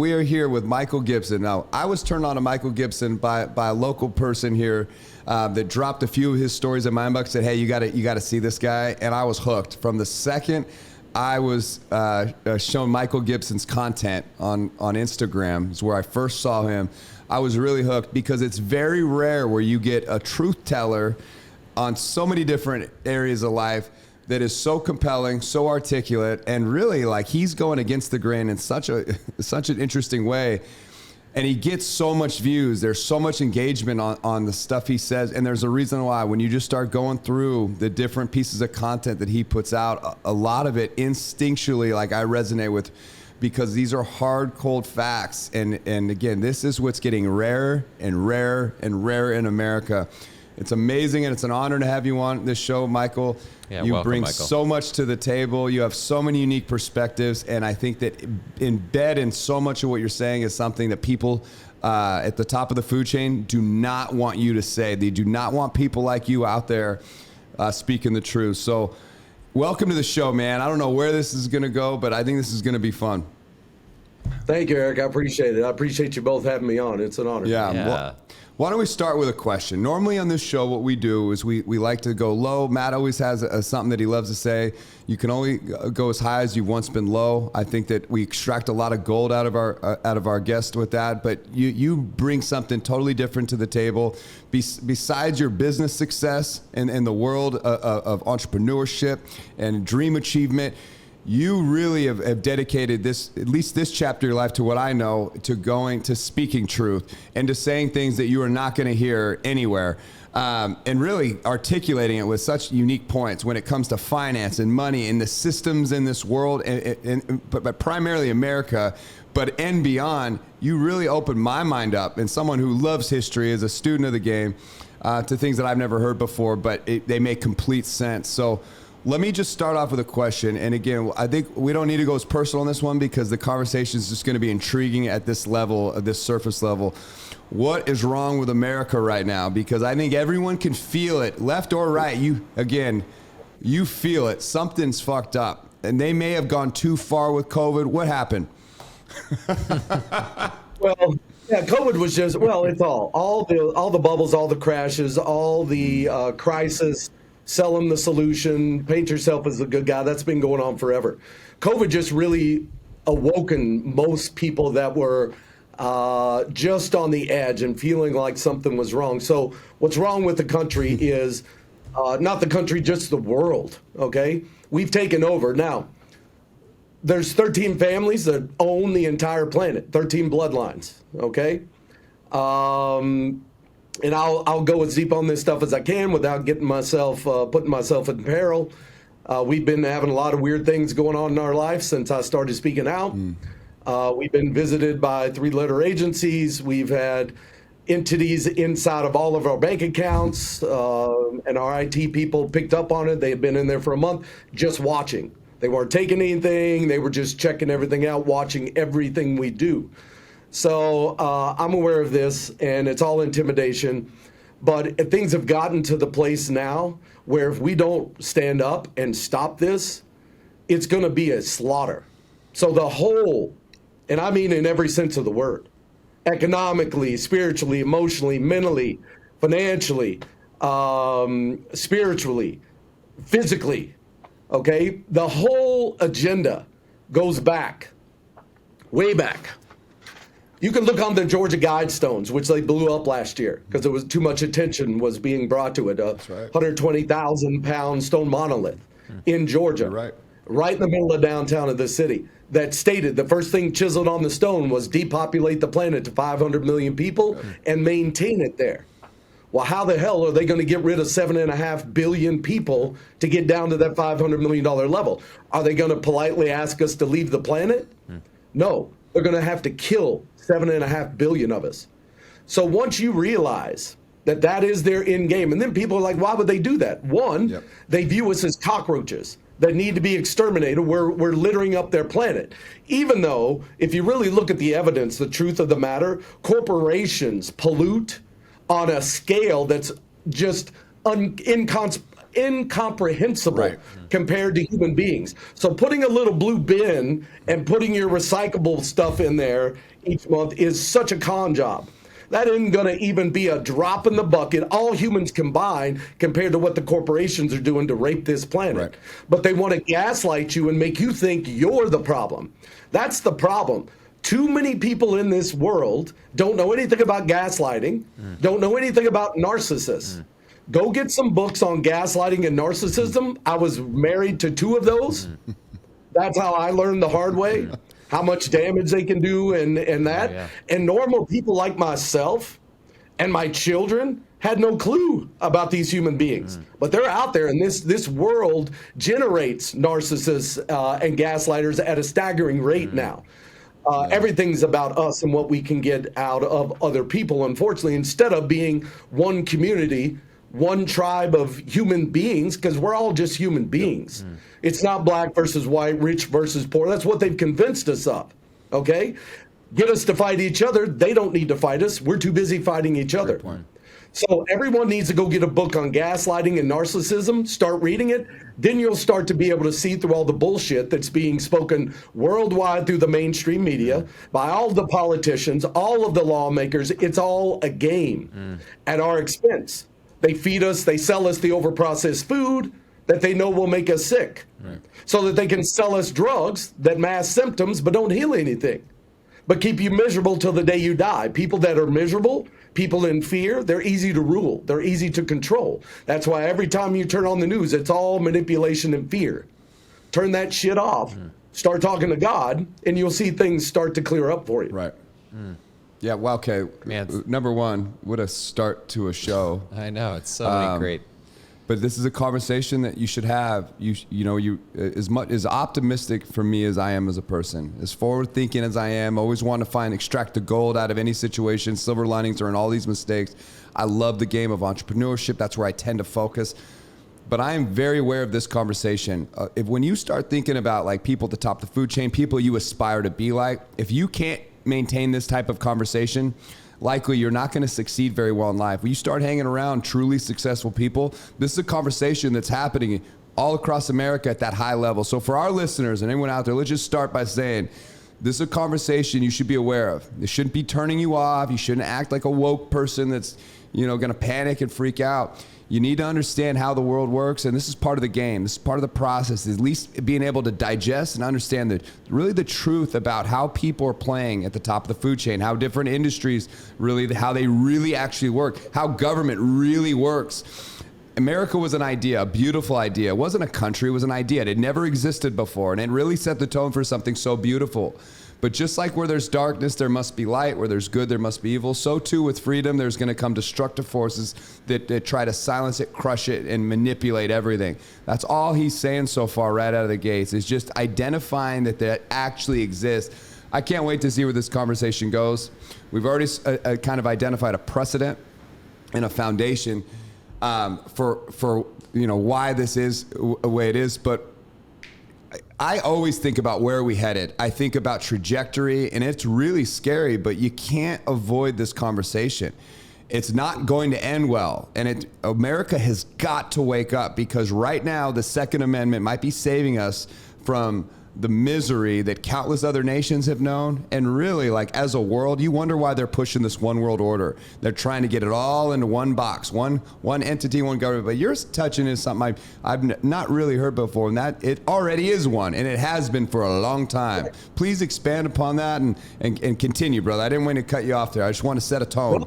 We are here with Michael Gibson. Now, I was turned on to Michael Gibson by a local person here that dropped a few of his stories in my inbox. Said, "Hey, you got to see this guy," and I was hooked from the second I was shown Michael Gibson's content on Instagram. Is where I first saw him. I was really hooked because it's very rare where you get a truth teller on so many different areas of life that is so compelling, so articulate, and really like he's going against the grain in such an interesting way. And he gets so much views. There's so much engagement on the stuff he says. And there's a reason why. When you just start going through the different pieces of content that he puts out, a lot of it instinctually, like I resonate with, because these are hard, cold facts. And again, this is what's getting rarer and rarer and rarer in America. It's amazing, and it's an honor to have you on this show, Michael. Yeah, you welcome, bring Michael. so much to the table. You have so many unique perspectives, and I think that embedded in so much of what you're saying is something that people at the top of the food chain do not want you to say. They do not want people like you out there speaking the truth. So welcome to the show, man. I don't know where this is going to go, but I think this is going to be fun. Thank you, Eric. I appreciate it. I appreciate you both having me on. It's an honor. Yeah. Well, why don't we start with a question? Normally on this show, what we do is we like to go low. Matt always has something that he loves to say. You can only go as high as you've once been low. I think that we extract a lot of gold out of our guest with that. But you bring something totally different to the table. Besides your business success in the world of entrepreneurship and dream achievement, you really have dedicated this, at least this chapter of your life, to what I know, to speaking truth and to saying things that you are not going to hear anywhere, and really articulating it with such unique points when it comes to finance and money and the systems in this world, but primarily America, and beyond. You really opened my mind up, and someone who loves history, as a student of the game, to things that I've never heard before, but they make complete sense. So let me just start off with a question. And again, I think we don't need to go as personal on this one because the conversation is just going to be intriguing at this level, at this surface level. What is wrong with America right now? Because I think everyone can feel it, left or right. You feel it. Something's fucked up. And they may have gone too far with COVID. What happened? Well, yeah, COVID was just, it's all the bubbles, all the crashes, all the crisis. Sell them the solution, paint yourself as a good guy. That's been going on forever. COVID just really awoken most people that were just on the edge and feeling like something was wrong. So what's wrong with the country is not the country, just the world, okay? We've taken over. Now, there's 13 families that own the entire planet, 13 bloodlines, okay? And I'll go as deep on this stuff as I can without getting myself, putting myself in peril. We've been having a lot of weird things going on in our life since I started speaking out. We've been visited by 3-letter agencies. We've had entities inside of all of our bank accounts, and our IT people picked up on it. They had been in there for a month just watching. They weren't taking anything. They were just checking everything out, watching everything we do. So I'm aware of this, and it's all intimidation. But things have gotten to the place now where if we don't stand up and stop this, it's going to be a slaughter. So the whole, and I mean in every sense of the word, economically, spiritually, emotionally, mentally, financially, spiritually, physically, okay? The whole agenda goes back, way back. You can look on the Georgia Guidestones, which they blew up last year because there was too much attention was being brought to it. That's right. 120,000-pound stone monolith in Georgia, right in the middle of downtown of the city, that stated the first thing chiseled on the stone was depopulate the planet to 500 million people and maintain it there. Well, how the hell are they going to get rid of 7.5 billion people to get down to that $500 million level? Are they going to politely ask us to leave the planet? No. They're going to have to kill 7.5 billion of us. So once you realize that that is their end game, and then people are like, why would they do that? One, they view us as cockroaches that need to be exterminated. We're littering up their planet. Even though, if you really look at the evidence, the truth of the matter, corporations pollute on a scale that's just incomprehensible Right. compared to human beings. So putting a little blue bin and putting your recyclable stuff in there each month is such a con job. That isn't going to even be a drop in the bucket, all humans combined, compared to what the corporations are doing to rape this planet. Right. But they want to gaslight you and make you think you're the problem. That's the problem. Too many people in this world don't know anything about gaslighting, don't know anything about narcissists. Go get some books on gaslighting and narcissism. I was married to 2 of those. That's how I learned the hard way, how much damage they can do and that. yeah. And normal people like myself and my children had no clue about these human beings. But they're out there, and this world generates narcissists and gaslighters at a staggering rate now. Everything's about us and what we can get out of other people, unfortunately, instead of being one community, one tribe of human beings, because we're all just human beings. It's not black versus white, rich versus poor. That's what they've convinced us of, okay? Get us to fight each other. They don't need to fight us. We're too busy fighting each other. So everyone needs to go get a book on gaslighting and narcissism, start reading it. Then you'll start to be able to see through all the bullshit that's being spoken worldwide through the mainstream media by all the politicians, all of the lawmakers. It's all a game at our expense. They feed us, they sell us the overprocessed food that they know will make us sick, so that they can sell us drugs that mask symptoms but don't heal anything, but keep you miserable till the day you die. People that are miserable, people in fear, they're easy to rule. They're easy to control. That's why every time you turn on the news, it's all manipulation and fear. Turn that shit off. Start talking to God, and you'll see things start to clear up for you. Right. Yeah, well, okay. Man. Number one, what a start to a show. I know, it's so many great. But this is a conversation that you should have. You as optimistic for me as I am as a person, as forward thinking as I am, always want to extract the gold out of any situation, silver linings are in all these mistakes. I love the game of entrepreneurship. That's where I tend to focus. But I am very aware of this conversation. When you start thinking about like people at the top of the food chain, people you aspire to be like, if you can't maintain this type of conversation, likely you're not going to succeed very well in life. When you start hanging around truly successful people, this is a conversation that's happening all across America at that high level. So for our listeners and anyone out there, let's just start by saying, this is a conversation you should be aware of. It shouldn't be turning you off. You shouldn't act like a woke person that's, going to panic and freak out. You need to understand how the world works, and this is part of the game. This is part of the process, at least being able to digest and understand really the truth about how people are playing at the top of the food chain, how different industries really, how they really actually work, how government really works. America was an idea, a beautiful idea. It wasn't a country, it was an idea. It had never existed before, and it really set the tone for something so beautiful. But just like where there's darkness, there must be light. Where there's good, there must be evil. So too with freedom, there's going to come destructive forces that try to silence it, crush it, and manipulate everything. That's all he's saying so far right out of the gates, is just identifying that actually exists. I can't wait to see where this conversation goes. We've already kind of identified a precedent and a foundation for why this is the way it is, but I always think about where are we headed. I think about trajectory, and it's really scary, but you can't avoid this conversation. It's not going to end well, and America has got to wake up, because right now the Second Amendment might be saving us from the misery that countless other nations have known. And really, like, as a world, you wonder why they're pushing this one world order. They're trying to get it all into one box, one entity, one government. But you're touching is something I've not really heard before, and that it already is one, and it has been for a long time. Please expand upon that and continue, brother. I didn't want to cut you off there. I just want to set a tone.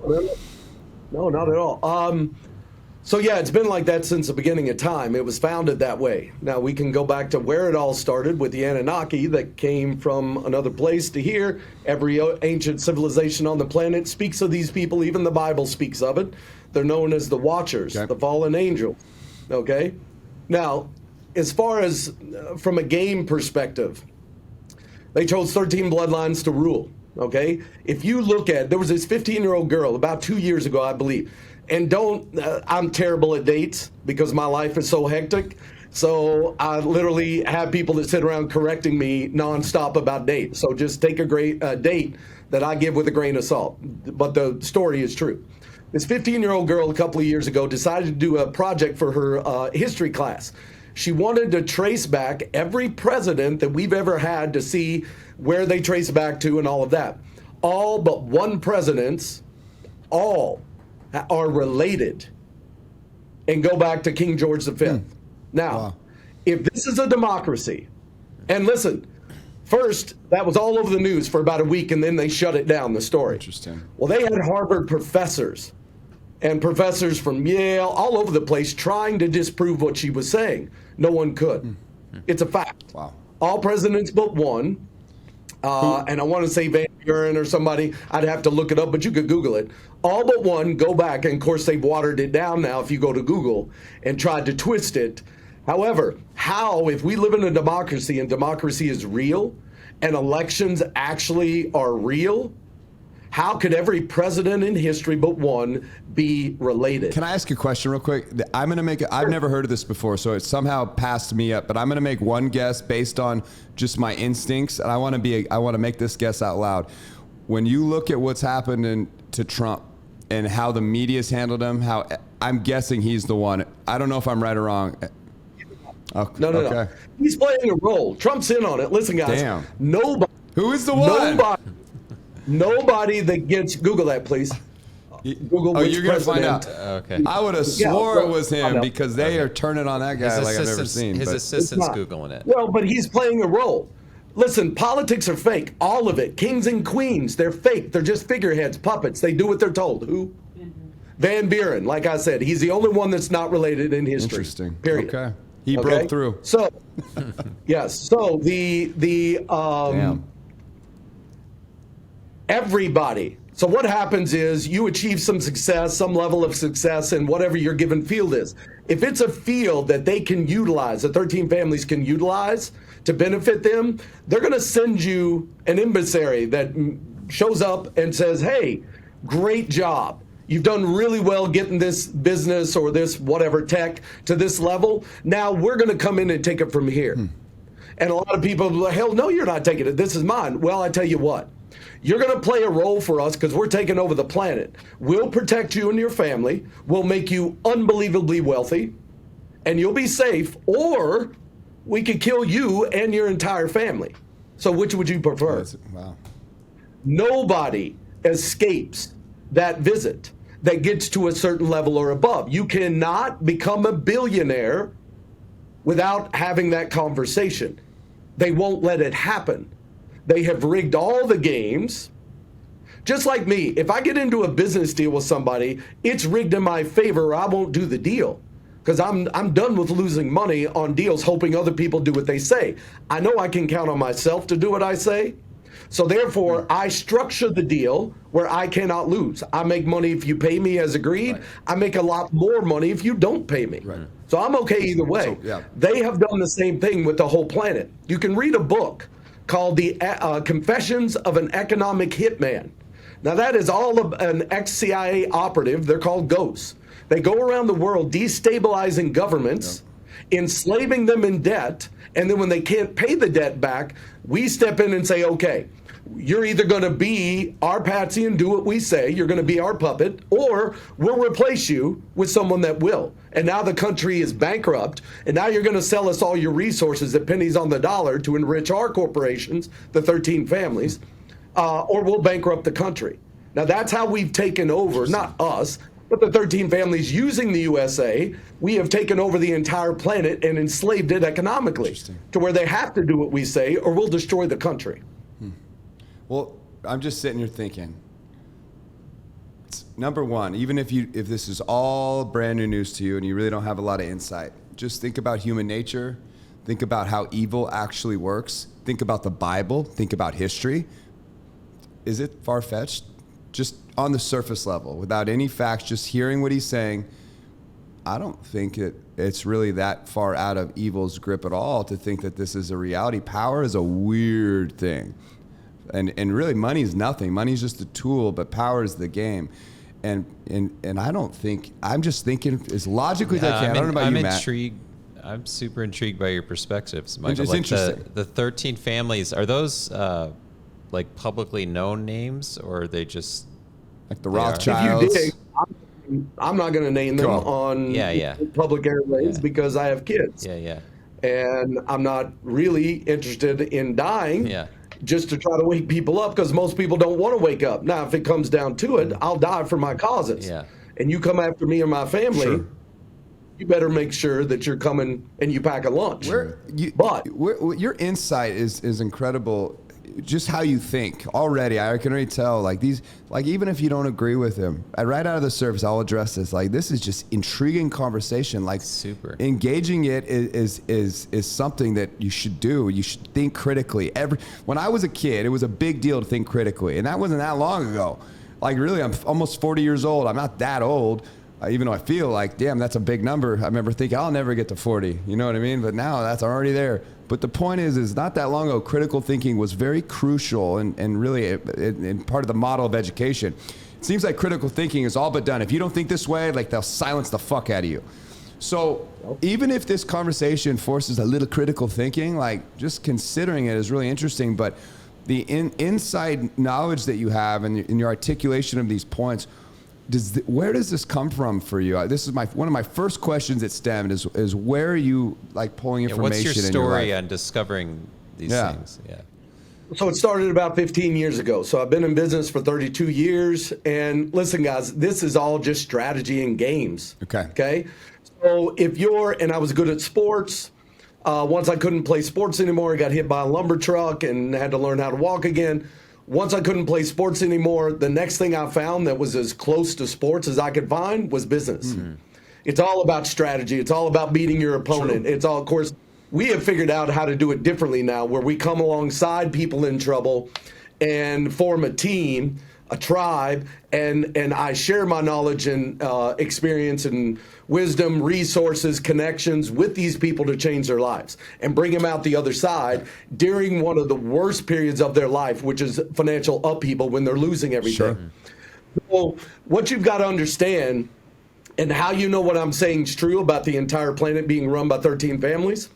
No, not at all. So yeah, it's been like that since the beginning of time. It was founded that way. Now we can go back to where it all started with the Anunnaki that came from another place to here. Every ancient civilization on the planet speaks of these people. Even the Bible speaks of it. They're known as the Watchers, the fallen angels. Okay? Now, as far as from a game perspective, they chose 13 bloodlines to rule. Okay? If you look at, there was this 15-year-old girl about 2 years ago, I believe. And I'm terrible at dates because my life is so hectic. So I literally have people that sit around correcting me nonstop about dates. So just take a great date that I give with a grain of salt. But the story is true. This 15-year-old girl a couple of years ago decided to do a project for her history class. She wanted to trace back every president that we've ever had to see where they trace back to and all of that. All but one presidents, all are related and go back to King George V. Now, if this is a democracy, and listen, first, that was all over the news for about a week, and then they shut it down, the story. Interesting. Well, they had Harvard professors and professors from Yale, all over the place, trying to disprove what she was saying. No one could. It's a fact. Wow. All presidents but one. And I want to say Van Buren or somebody. I'd have to look it up, but you could Google it. All but one go back, and of course they've watered it down now if you go to Google and tried to twist it. However, how, if we live in a democracy and democracy is real and elections actually are real, how could every president in history but one be related? Can I ask you a question real quick? I'm going to make it. I've never heard of this before, so it somehow passed me up, but I'm going to make one guess based on just my instincts, and I want to make this guess out loud. When you look at what's happened to Trump and how the media's handled him, how I'm guessing he's the one. I don't know if I'm right or wrong. Okay. No. He's playing a role. Trump's in on it. Listen, guys. Damn. Nobody. Who is the one? Nobody that gets, Google that, please. Google which you're going to find out. Okay. I would have swore it was him because they are turning on that guy like I've never seen. His assistant's Googling it. Well, but he's playing a role. Listen, politics are fake. All of it. Kings and queens, they're fake. They're just figureheads, puppets. They do what they're told. Who? Van Buren. Like I said, he's the only one that's not related in history. Interesting. Period. Okay. He broke through. So, yes. So Damn. Everybody. So what happens is you achieve some success, some level of success in whatever your given field is. If it's a field that they can utilize, the 13 families can utilize to benefit them, they're going to send you an emissary that shows up and says, hey, great job. You've done really well getting this business or this whatever tech to this level. Now we're going to come in and take it from here. And a lot of people are like, hell no, you're not taking it. This is mine. Well, I tell you what. You're going to play a role for us because we're taking over the planet. We'll protect you and your family. We'll make you unbelievably wealthy, and you'll be safe, or we could kill you and your entire family. So which would you prefer? Wow. Nobody escapes that visit that gets to a certain level or above. You cannot become a billionaire without having that conversation. They won't let it happen. They have rigged all the games. Just like me, if I get into a business deal with somebody, it's rigged in my favor or I won't do the deal. Because I'm done with losing money on deals hoping other people do what they say. I know I can count on myself to do what I say. So therefore, I structure the deal where I cannot lose. I make money if you pay me as agreed. Right. I make a lot more money if you don't pay me. Right. So I'm okay either way. So, They have done the same thing with the whole planet. You can read a book called The Confessions of an Economic Hitman. Now that is all of an ex-CIA operative. They're called ghosts. They go around the world destabilizing governments, enslaving them in debt, and then when they can't pay the debt back, we step in and say, okay, you're either going to be our patsy and do what we say, you're going to be our puppet, or we'll replace you with someone that will. And now the country is bankrupt, and now you're going to sell us all your resources at pennies on the dollar to enrich our corporations, the 13 families, or we'll bankrupt the country. Now that's how we've taken over, not us, but the 13 families using the USA. We have taken over the entire planet and enslaved it economically to where they have to do what we say or we'll destroy the country. Well, I'm just sitting here thinking, number one, even if this is all brand new news to you and you really don't have a lot of insight, just think about human nature, think about how evil actually works, think about the Bible, think about history. Is it far-fetched? Just on the surface level, without any facts, just hearing what he's saying, I don't think it's really that far out of evil's grip at all to think that this is a reality. Power is a weird thing. And really money's nothing. Money's just a tool, but power is the game. And I don't think, I'm just thinking as logically as I can. I don't know about you, Matt. I'm intrigued I'm super intrigued by your perspectives, Michael. It's interesting. The 13 families, are those like publicly known names, or are they just Like the They are. Rothschilds. If you dig, I'm not going to name them Cool. on Yeah. public airways because I have kids. Yeah. And I'm not really interested in dying Yeah. just to try to wake people up, because most people don't want to wake up. Now, if it comes down to it, I'll die for my causes. Yeah. And you come after me or my family, Sure. you better make sure that you're coming and you pack a lunch. Your insight is incredible. Just how you think already, I can already tell. Like these, like even if you don't agree with him, right out of the surface, I'll address this. Like this is just intriguing conversation. Like Super. engaging it is something that you should do. You should think critically. When I was a kid, it was a big deal to think critically, and that wasn't that long ago. Like really, I'm almost 40 years old. I'm not that old. Even though I feel like, damn, that's a big number. I remember thinking, I'll never get to 40. You know what I mean? But now that's already there. But the point is not that long ago, critical thinking was very crucial and really in part of the model of education. It seems like critical thinking is all but done. If you don't think this way, like they'll silence the fuck out of you. So even if this conversation forces a little critical thinking, like just considering it is really interesting. But the inside knowledge that you have and in your articulation of these points, where does this come from for you? This is one of my first questions that stemmed is where are you like pulling information? What's your in story your life? on discovering these things? Yeah. So it started about 15 years ago. So I've been in business for 32 years. And listen, guys, this is all just strategy and games. Okay. So and I was good at sports. Once I couldn't play sports anymore, I got hit by a lumber truck and had to learn how to walk again. Once I couldn't play sports anymore, the next thing I found that was as close to sports as I could find was business. Mm-hmm. It's all about strategy. It's all about beating your opponent. True. It's all, of course, we have figured out how to do it differently now, where we come alongside people in trouble and form a team, a tribe, and I share my knowledge and experience and wisdom, resources, connections with these people to change their lives and bring them out the other side during one of the worst periods of their life, which is financial upheaval when they're losing everything. Sure. So what you've got to understand, and how you know what I'm saying is true about the entire planet being run by 13 families,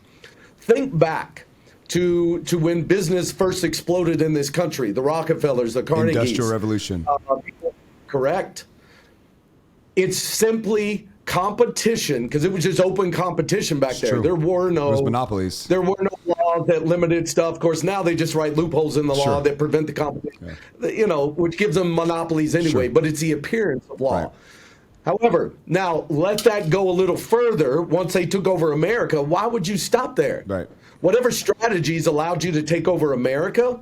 think back to when business first exploded in this country, the Rockefellers, the Carnegies. Industrial Revolution. Correct. It's simply competition, because it was just open competition back there. True. There were no monopolies. There were no laws that limited stuff. Of course, now they just write loopholes in the law that prevent the competition, which gives them monopolies anyway, but it's the appearance of law. Right. However, now let that go a little further. Once they took over America, why would you stop there? Right. Whatever strategies allowed you to take over America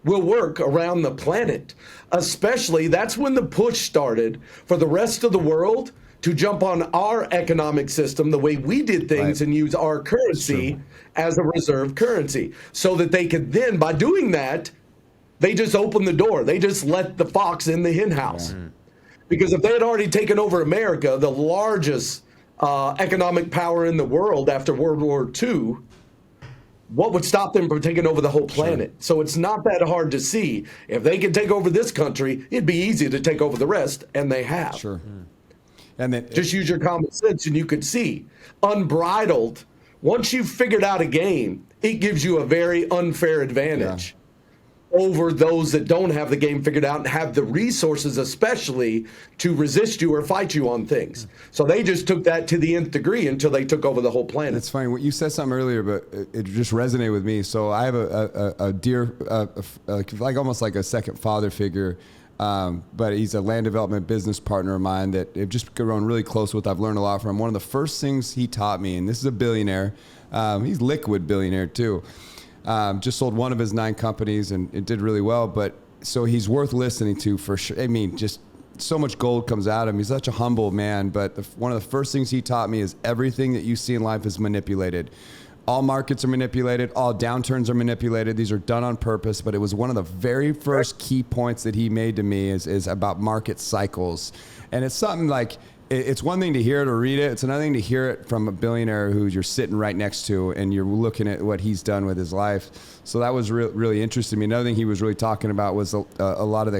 will work around the planet. Especially, that's when the push started for the rest of the world to jump on our economic system, the way we did things, and use our currency as a reserve currency. So that they could then, by doing that, they just opened the door. They just let the fox in the hen house. Mm-hmm. Because if they had already taken over America, the largest economic power in the world after World War II, what would stop them from taking over the whole planet? Sure. So it's not that hard to see. If they can take over this country, it'd be easy to take over the rest, and they have. Sure. And then just use your common sense, and you could see. Unbridled, once you've figured out a game, it gives you a very unfair advantage over those that don't have the game figured out and have the resources, especially, to resist you or fight you on things. So they just took that to the nth degree until they took over the whole planet. It's funny. You said something earlier, but it just resonated with me. So I have a dear, like almost like a second father figure, but he's a land development business partner of mine that I've just grown really close with. I've learned a lot from. One of the first things he taught me, and this is a billionaire, he's liquid billionaire too. Just sold one of his 9 companies and it did really well. But so he's worth listening to for sure. I mean, just so much gold comes out of him. He's such a humble man. But one of the first things he taught me is everything that you see in life is manipulated. All markets are manipulated. All downturns are manipulated. These are done on purpose. But it was one of the very first key points that he made to me is about market cycles. And it's something like, it's one thing to hear it or read it. It's another thing to hear it from a billionaire who you're sitting right next to and you're looking at what he's done with his life. So that was really interesting to me. Another thing he was really talking about was a lot of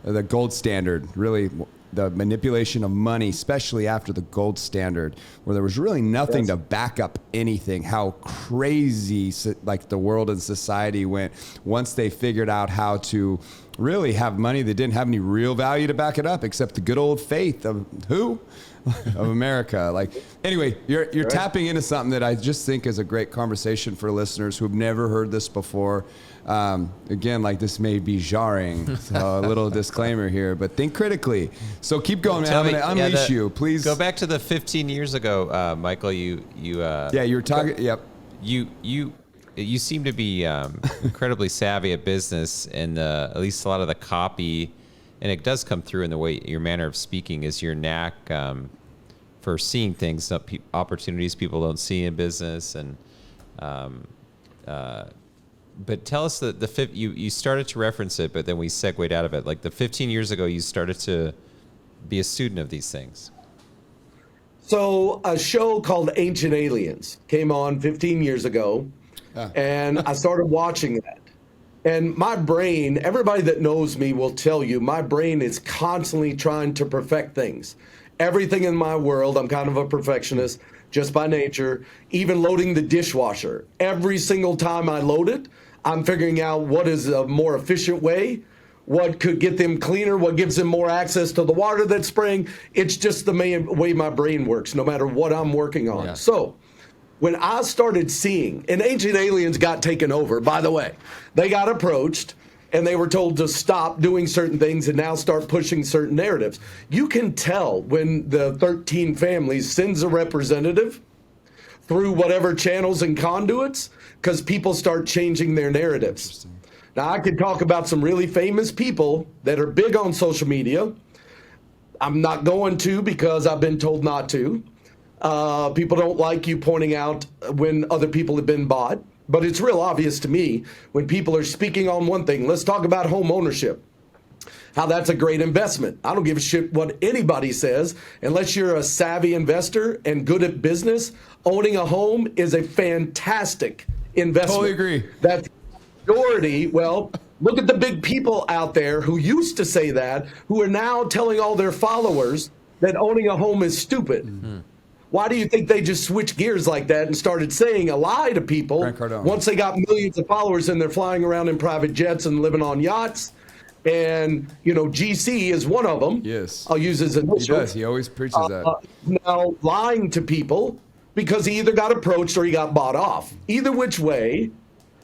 the gold standard, really the manipulation of money, especially after the gold standard, where there was really nothing to back up anything, how crazy like the world and society went once they figured out how to really have money that didn't have any real value to back it up, except the good old faith of who? Of America. Like, anyway, you're right. Tapping into something that I just think is a great conversation for listeners who've never heard this before. Again, like, this may be jarring, so a little disclaimer here, but think critically. So keep going, man. I'm going to unleash you. Please go back to the 15 years ago, Michael. You were talking. Yep. You seem to be incredibly savvy at business, and at least a lot of the copy, and it does come through in the way your manner of speaking is your knack for seeing things, opportunities people don't see in business, and but tell us that you started to reference it, but then we segued out of it. Like, the 15 years ago, you started to be a student of these things. So a show called Ancient Aliens came on 15 years ago, and I started watching that. And my brain, everybody that knows me will tell you, my brain is constantly trying to perfect things. Everything in my world, I'm kind of a perfectionist just by nature. Even loading the dishwasher. Every single time I load it, I'm figuring out what is a more efficient way, what could get them cleaner, what gives them more access to the water that's spraying. It's just the way my brain works, no matter what I'm working on. Yeah. So when I started seeing, and Ancient Aliens got taken over, by the way, they got approached and they were told to stop doing certain things and now start pushing certain narratives. You can tell when the 13 Families sends a representative through whatever channels and conduits, because people start changing their narratives. Now, I could talk about some really famous people that are big on social media. I'm not going to, because I've been told not to. People don't like you pointing out when other people have been bought, but it's real obvious to me when people are speaking on one thing. Let's talk about home ownership, how that's a great investment. I don't give a shit what anybody says. Unless you're a savvy investor and good at business, owning a home is a fantastic investment. Totally agree. That's majority. Well, look at the big people out there who used to say that, who are now telling all their followers that owning a home is stupid. Mm-hmm. Why do you think they just switched gears like that and started saying a lie to people once they got millions of followers and they're flying around in private jets and living on yachts? And, GC is one of them. Yes. I'll use his initials. He does. He always preaches that. Now lying to people because he either got approached or he got bought off. Either which way,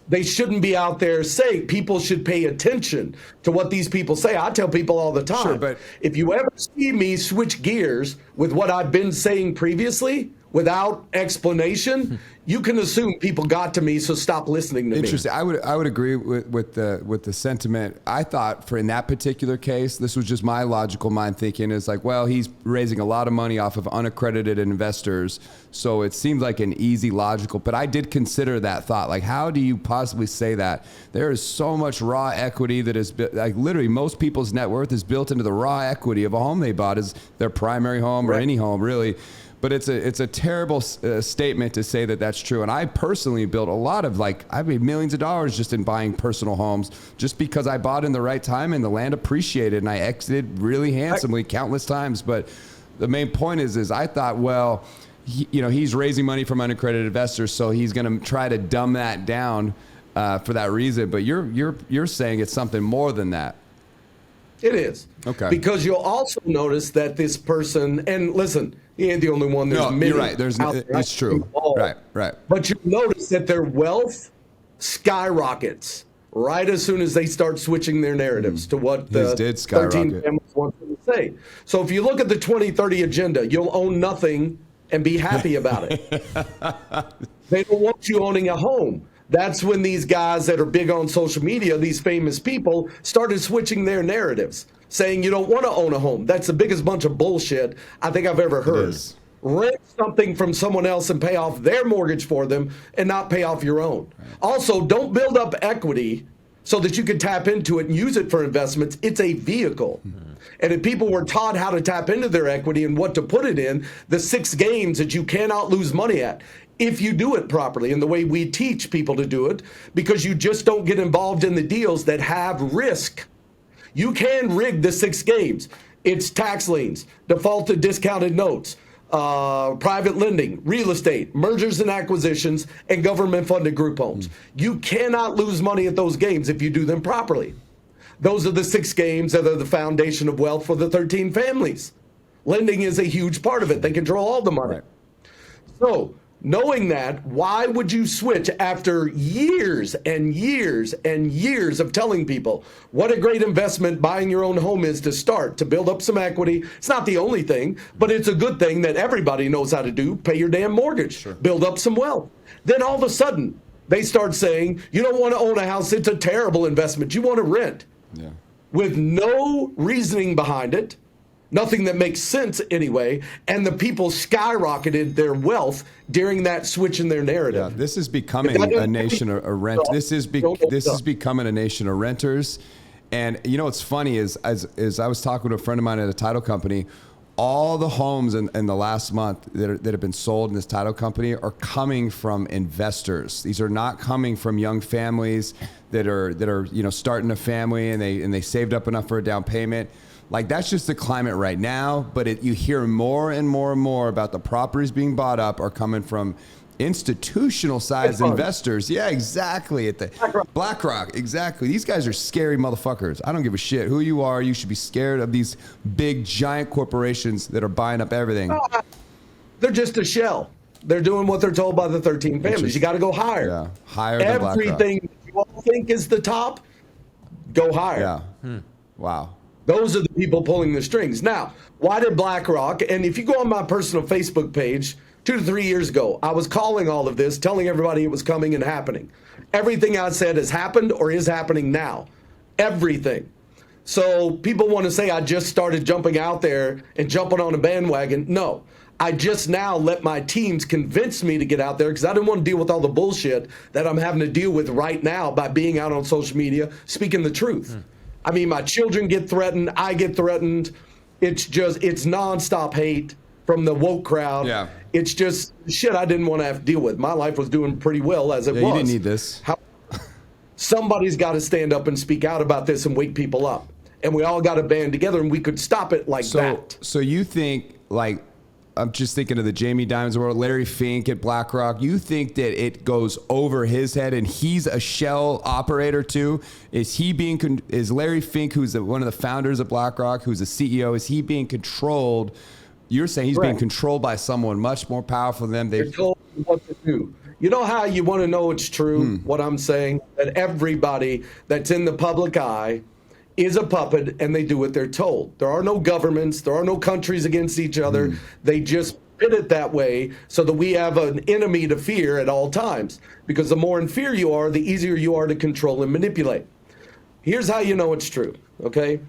they shouldn't be out there saying. People should pay attention to what these people say. I tell people all the time, but if you ever see me switch gears with what I've been saying previously without explanation, you can assume people got to me, so stop listening to me. Interesting. I would agree with the sentiment. I thought in that particular case, this was just my logical mind thinking is like, well, he's raising a lot of money off of unaccredited investors, so it seems like an easy logical. But I did consider that thought. Like, how do you possibly say that? There is so much raw equity that is like literally most people's net worth is built into the raw equity of a home they bought as their primary home or any home really. But it's a terrible statement to say that that's true. And I personally built a lot of I made millions of dollars just in buying personal homes just because I bought in the right time and the land appreciated and I exited really handsomely countless times. But the main point is I thought, well, he's raising money from unaccredited investors, so he's going to try to dumb that down for that reason. But you're saying it's something more than that. It is. Okay. Because you'll also notice that this person, and listen, he ain't the only one. There's many. You're right. It's true. Right. But you'll notice that their wealth skyrockets right as soon as they start switching their narratives to what the 13 families want them to say. So if you look at the 2030 agenda, you'll own nothing and be happy about it. They don't want you owning a home. That's when these guys that are big on social media, these famous people, started switching their narratives, saying you don't want to own a home. That's the biggest bunch of bullshit I think I've ever heard. Rent something from someone else and pay off their mortgage for them and not pay off your own. Right. Also, don't build up equity so that you can tap into it and use it for investments. It's a vehicle. Mm-hmm. And if people were taught how to tap into their equity and what to put it in, the 6 games that you cannot lose money at, if you do it properly and the way we teach people to do it, because you just don't get involved in the deals that have risk. You can rig the 6 games. It's tax liens, defaulted discounted notes, private lending, real estate, mergers and acquisitions, and government-funded group homes. You cannot lose money at those games if you do them properly. Those are the 6 games that are the foundation of wealth for the 13 families. Lending is a huge part of it. They control all the money. Right. So, knowing that, why would you switch after years and years and years of telling people what a great investment buying your own home is to start, to build up some equity? It's not the only thing, but it's a good thing that everybody knows how to do. Pay your damn mortgage, sure. Build up some wealth. Then all of a sudden, they start saying, you don't want to own a house. It's a terrible investment. You want to rent. Yeah. With no reasoning behind it. Nothing that makes sense anyway, and the people skyrocketed their wealth during that switch in their narrative. Yeah, this is becoming a nation of rent. This is becoming a nation of renters. And you know what's funny is, as I was talking to a friend of mine at a title company, all the homes in the last month that have been sold in this title company are coming from investors. These are not coming from young families that are starting a family and they saved up enough for a down payment. Like, that's just the climate right now, but you hear more and more and more about the properties being bought up are coming from institutional sized investors. Yeah, exactly. At the BlackRock, exactly. These guys are scary motherfuckers. I don't give a shit who you are. You should be scared of these big giant corporations that are buying up everything. They're just a shell. They're doing what they're told by the 13 families. You got to go higher. Yeah, higher than BlackRock. Everything you all think is the top, go higher. Yeah. Wow. Those are the people pulling the strings. Now, why did BlackRock, and if you go on my personal Facebook page, 2 to 3 years ago, I was calling all of this, telling everybody it was coming and happening. Everything I said has happened or is happening now. Everything. So people want to say I just started jumping out there and jumping on a bandwagon. No, I just now let my teams convince me to get out there because I didn't want to deal with all the bullshit that I'm having to deal with right now by being out on social media, speaking the truth. I mean, my children get threatened. I get threatened. It's nonstop hate from the woke crowd. Yeah. It's just shit I didn't want to have to deal with. My life was doing pretty well as it was. You didn't need this. Somebody's got to stand up and speak out about this and wake people up. And we all got to band together and we could stop it like that. So you think, like, I'm just thinking of the Jamie Dimons world, Larry Fink at BlackRock. You think that it goes over his head and he's a shell operator too? Is Larry Fink, who's one of the founders of BlackRock, who's a CEO, is he being controlled? You're saying he's being controlled by someone much more powerful than them. They're told what to do. You know how you want to know it's true, what I'm saying? That everybody that's in the public eye is a puppet and they do what they're told. There are no governments. There are no countries against each other. They just pit it that way so that we have an enemy to fear at all times. Because the more in fear you are, the easier you are to control and manipulate. Here's how you know it's true, okay?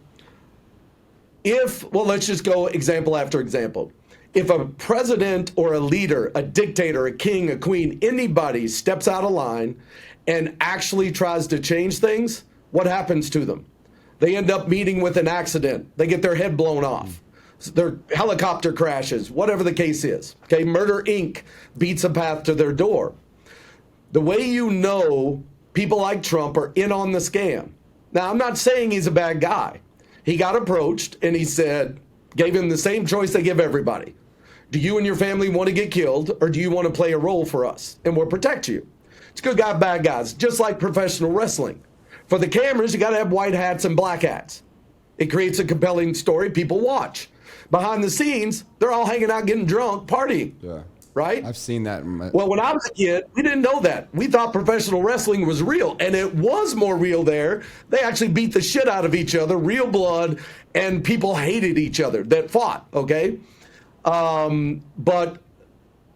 Let's just go example after example. If a president or a leader, a dictator, a king, a queen, anybody steps out of line and actually tries to change things, what happens to them? They end up meeting with an accident. They get their head blown off. Their helicopter crashes, whatever the case is. Okay, Murder Inc. beats a path to their door. The way you know people like Trump are in on the scam. Now, I'm not saying he's a bad guy. He got approached and he said, gave him the same choice they give everybody. Do you and your family want to get killed or do you want to play a role for us? And we'll protect you. It's good guy, bad guys, just like professional wrestling. For the cameras, you got to have white hats and black hats. It creates a compelling story people watch. Behind the scenes, they're all hanging out, getting drunk, partying. Yeah. Right? I've seen that. Well, when I was a kid, we didn't know that. We thought professional wrestling was real, and it was more real there. They actually beat the shit out of each other, real blood, and people hated each other that fought, okay? But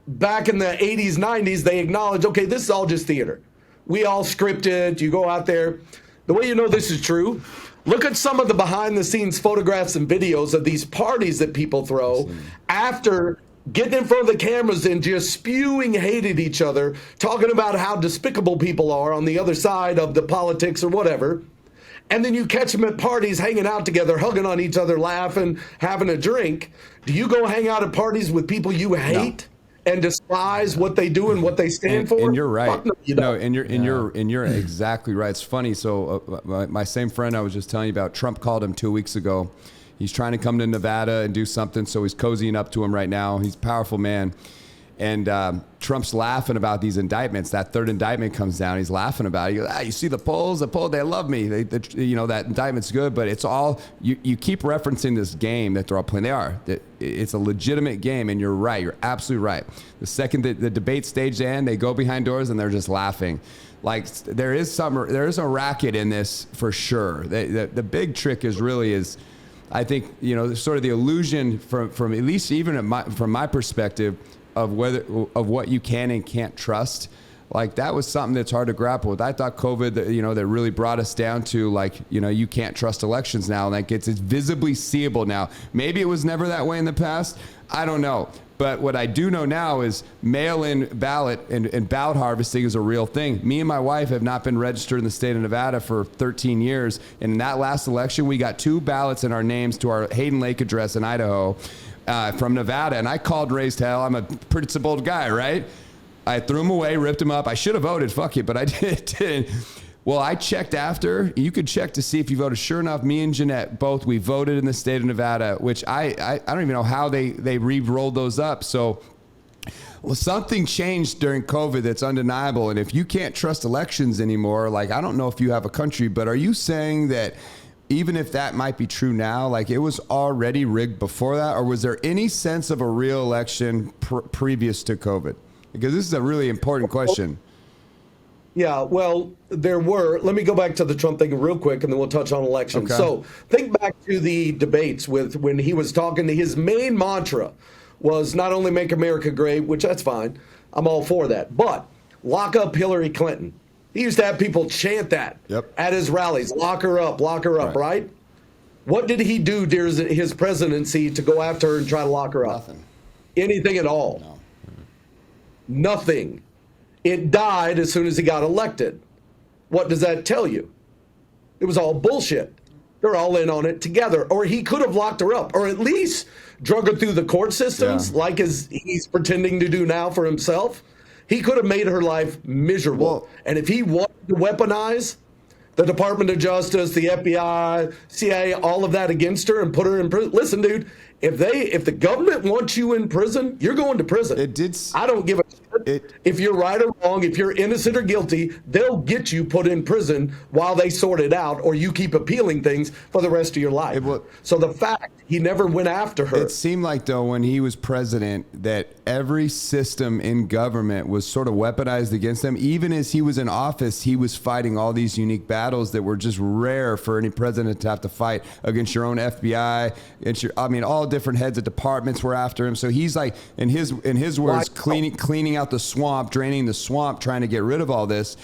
back in the 80s, 90s, they acknowledged, okay, this is all just theater. We all scripted. You go out there. The way you know this is true, look at some of the behind-the-scenes photographs and videos of these parties that people throw after getting in front of the cameras and just spewing hate at each other, talking about how despicable people are on the other side of the politics or whatever. And then you catch them at parties hanging out together, hugging on each other, laughing, having a drink. Do you go hang out at parties with people you hate? No. And despise what they do and what they stand for. And you're right. You're exactly right. It's funny. So my same friend I was just telling you about, Trump called him 2 weeks ago. He's trying to come to Nevada and do something, so he's cozying up to him right now. He's a powerful man. And Trump's laughing about these indictments. That third indictment comes down. He's laughing about it. He goes, you see the polls? The poll, they love me. That indictment's good, but it's all, you keep referencing this game that they're all playing. They are. It's a legitimate game, and you're right. You're absolutely right. The second the debate stage ends, they go behind doors, and they're just laughing. Like, there is a racket in this for sure. The big trick is I think, sort of the illusion from at least even from my perspective, of what you can and can't trust. Like, that was something that's hard to grapple with. I thought COVID, that really brought us down to, you can't trust elections now, and it's visibly seeable now. Maybe it was never that way in the past. I don't know. But what I do know now is mail-in ballot and ballot harvesting is a real thing. Me and my wife have not been registered in the state of Nevada for 13 years. And in that last election, we got 2 ballots in our names to our Hayden Lake address in Idaho. From Nevada, and I called raised hell. I'm a principled guy, right? I threw him away, ripped him up. I should have voted, fuck it, but I didn't. Well, I checked after. You could check to see if you voted. Sure enough, me and Jeanette, both, we voted in the state of Nevada, which I don't even know how they re-rolled those up. So, well, something changed during COVID that's undeniable. And if you can't trust elections anymore, I don't know if you have a country, but are you saying that even if that might be true now, it was already rigged before that? Or was there any sense of a real election previous to COVID? Because this is a really important question. Yeah, well, there were. Let me go back to the Trump thing real quick, and then we'll touch on elections. Okay. So think back to the debates when he was talking. His main mantra was not only make America great, which that's fine. I'm all for that. But lock up Hillary Clinton. He used to have people chant that at his rallies. Lock her up, right? What did he do during his presidency to go after her and try to lock her up? Nothing. Anything at all? No. Nothing. It died as soon as he got elected. What does that tell you? It was all bullshit. They're all in on it together. Or he could have locked her up, or at least drug her through the court systems, like he's pretending to do now for himself. He could have made her life miserable. Well, and if he wanted to weaponize the Department of Justice, the FBI, CIA, all of that against her and put her in prison, listen, dude, if the government wants you in prison, you're going to prison. I don't give a shit if you're right or wrong, if you're innocent or guilty, they'll get you put in prison while they sort it out, or you keep appealing things for the rest of your life. So the fact he never went after her. It seemed like, though, when he was president, that every system in government was sort of weaponized against him. Even as he was in office, he was fighting all these unique battles that were just rare for any president to have to fight against your own FBI. All different heads of departments were after him. So he's like, in his words, cleaning out the swamp, draining the swamp, trying to get rid of all this.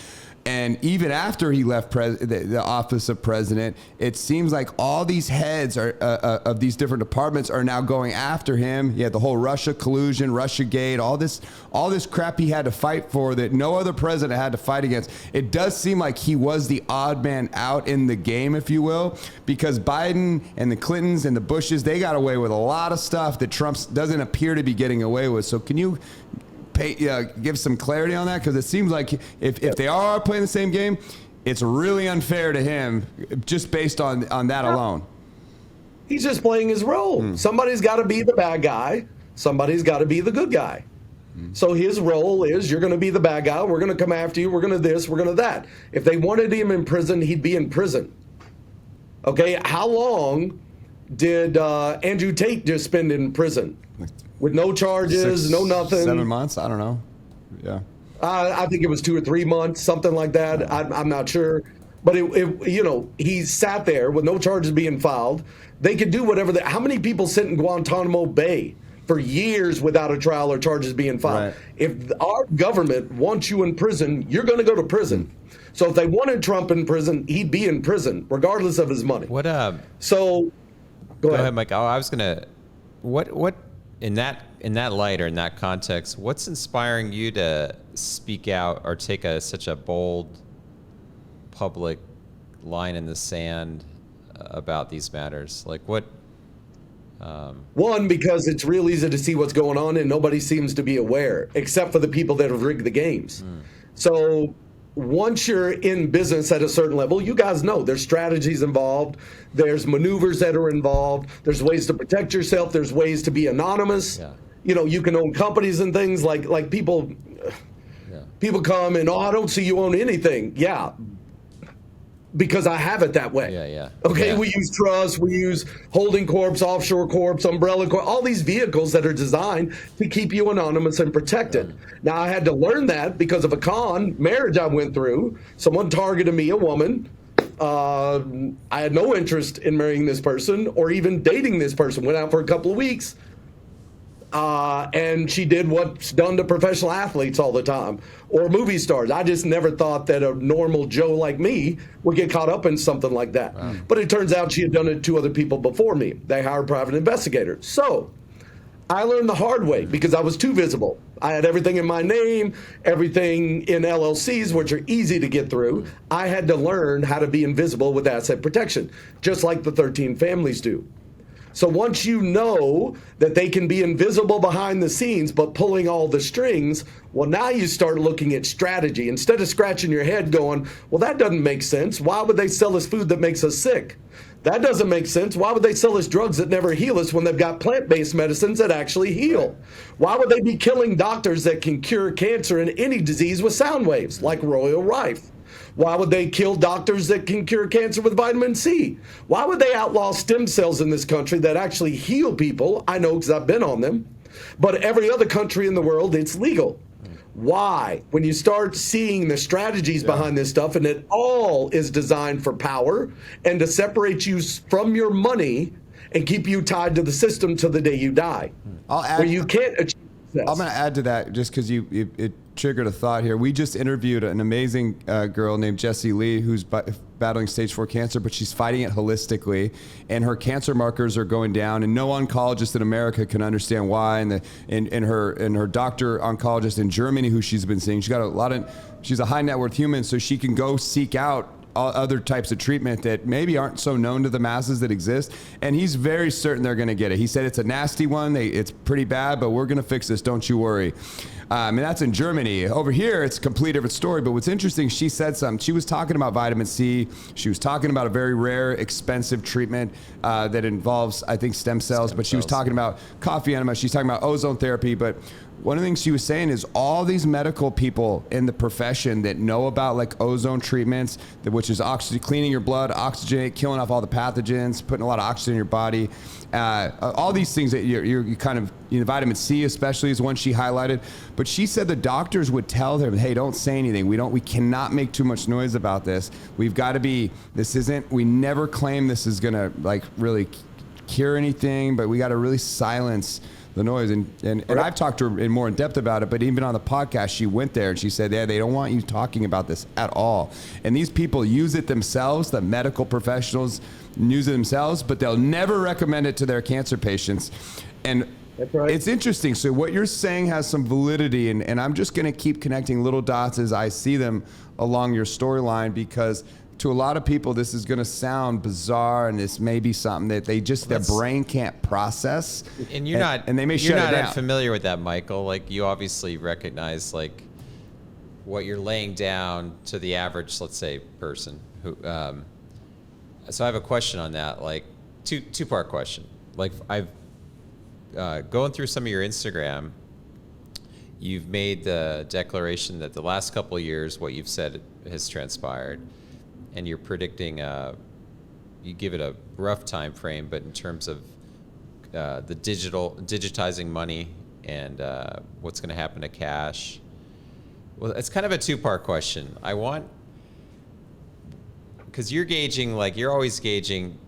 And even after he left the office of president, it seems like all these heads of these different departments are now going after him. He had the whole Russia collusion, Russiagate, all this crap he had to fight for that no other president had to fight against. It does seem like he was the odd man out in the game, if you will, because Biden and the Clintons and the Bushes, they got away with a lot of stuff that Trump doesn't appear to be getting away with. So can you give some clarity on that? Because it seems like if they are playing the same game, it's really unfair to him just based on that alone. He's just playing his role. Somebody's got to be the bad guy. Somebody's got to be the good guy. So his role is, you're going to be the bad guy. We're going to come after you. We're going to this. We're going to that. If they wanted him in prison, he'd be in prison. Okay, how long did Andrew Tate just spend in prison? With no charges, no nothing. 7 months? I don't know. Yeah. I think it was 2 or 3 months, something like that. I'm not sure. But, he sat there with no charges being filed. They could do whatever. How many people sit in Guantanamo Bay for years without a trial or charges being filed? Right. If our government wants you in prison, you're going to go to prison. So if they wanted Trump in prison, he'd be in prison, regardless of his money. So go ahead, Mike. I was going to, what, in that light or in that context, what's inspiring you to speak out or take such a bold public line in the sand about these matters? Like what? One, because it's real easy to see what's going on and nobody seems to be aware, except for the people that have rigged the games. So once you're in business at a certain level, you guys know there's strategies involved, there's maneuvers that are involved, there's ways to protect yourself, there's ways to be anonymous. Yeah. You know, you can own companies and things like people. People come and, I don't see you own anything. Yeah, because I have it that way. Yeah. Okay, Yeah. we use trust, we use holding corps, offshore corps, umbrella corps, all these vehicles that are designed to keep you anonymous and protected. Now, I had to learn that because of a con marriage I went through. Someone targeted me, a woman. I had no interest in marrying this person or even dating this person. Went out for a couple of weeks. And she did what's done to professional athletes all the time or movie stars. I just never thought that a normal Joe like me would get caught up in something like that. Wow. But it turns out she had done it to other people before me. They hired private investigators. So I learned the hard way because I was too visible. I had everything in my name, everything in LLCs, which are easy to get through. I had to learn how to be invisible with asset protection, just like the 13 families do. So once you know that they can be invisible behind the scenes, but pulling all the strings, well, now you start looking at strategy. Instead of scratching your head going, well, that doesn't make sense. Why would they sell us food that makes us sick? That doesn't make sense. Why would they sell us drugs that never heal us when they've got plant-based medicines that actually heal? Why would they be killing doctors that can cure cancer and any disease with sound waves, like Royal Rife? Why would they kill doctors that can cure cancer with vitamin C? Why would they outlaw stem cells in this country that actually heal people? I know because I've been on them. But every other country in the world, it's legal. Why? When you start seeing the strategies behind this stuff, and it all is designed for power and to separate you from your money and keep you tied to the system till the day you die. I'll add, where you can't achieve success. I'm going to add to that just because it triggered a thought here. We just interviewed an amazing girl named Jessie Lee who's battling stage 4 cancer, but she's fighting it holistically, and her cancer markers are going down, and no oncologist in America can understand why. And her doctor oncologist in Germany, who she's been seeing, she's a high net worth human, so she can go seek out other types of treatment that maybe aren't so known to the masses that exist, and he's very certain they're going to get it. He said it's a nasty one, it's pretty bad, but we're going to fix this, don't you worry. And that's in Germany. Over here, it's a completely different story. But what's interesting, she said something. She was talking about vitamin C. She was talking about a very rare, expensive treatment that involves, I think, stem cells. But she was talking about coffee enema. She's talking about ozone therapy. But one of the things she was saying is all these medical people in the profession that know about like ozone treatments, which is oxygen, cleaning your blood, oxygenate, killing off all the pathogens, putting a lot of oxygen in your body. All these things that you kind of, vitamin C especially is one she highlighted. But she said the doctors would tell them, hey, don't say anything. We cannot make too much noise about this. We've got to be, we never claim this is going to like really cure anything, but we got to really silence the noise. And I've talked to her in more in depth about it, but even on the podcast, she went there and she said, yeah, they don't want you talking about this at all. And these people use it themselves, the medical professionals use it themselves, but they'll never recommend it to their cancer patients. And that's right. It's interesting. So what you're saying has some validity, and I'm just going to keep connecting little dots as I see them along your storyline, because to a lot of people, this is going to sound bizarre, and this may be something that their brain can't process. And they may shut it down. You're not familiar with that, Michael. Like, you obviously recognize like what you're laying down to the average, let's say, person. Who. So I have a question on that. Like, two-part question. Like, I've going through some of your Instagram. You've made the declaration that the last couple of years, what you've said has transpired. And you're predicting, you give it a rough time frame, but in terms of the digitizing money and what's going to happen to cash. Well, it's kind of a two-part question. Because you're gauging, like you're always gauging,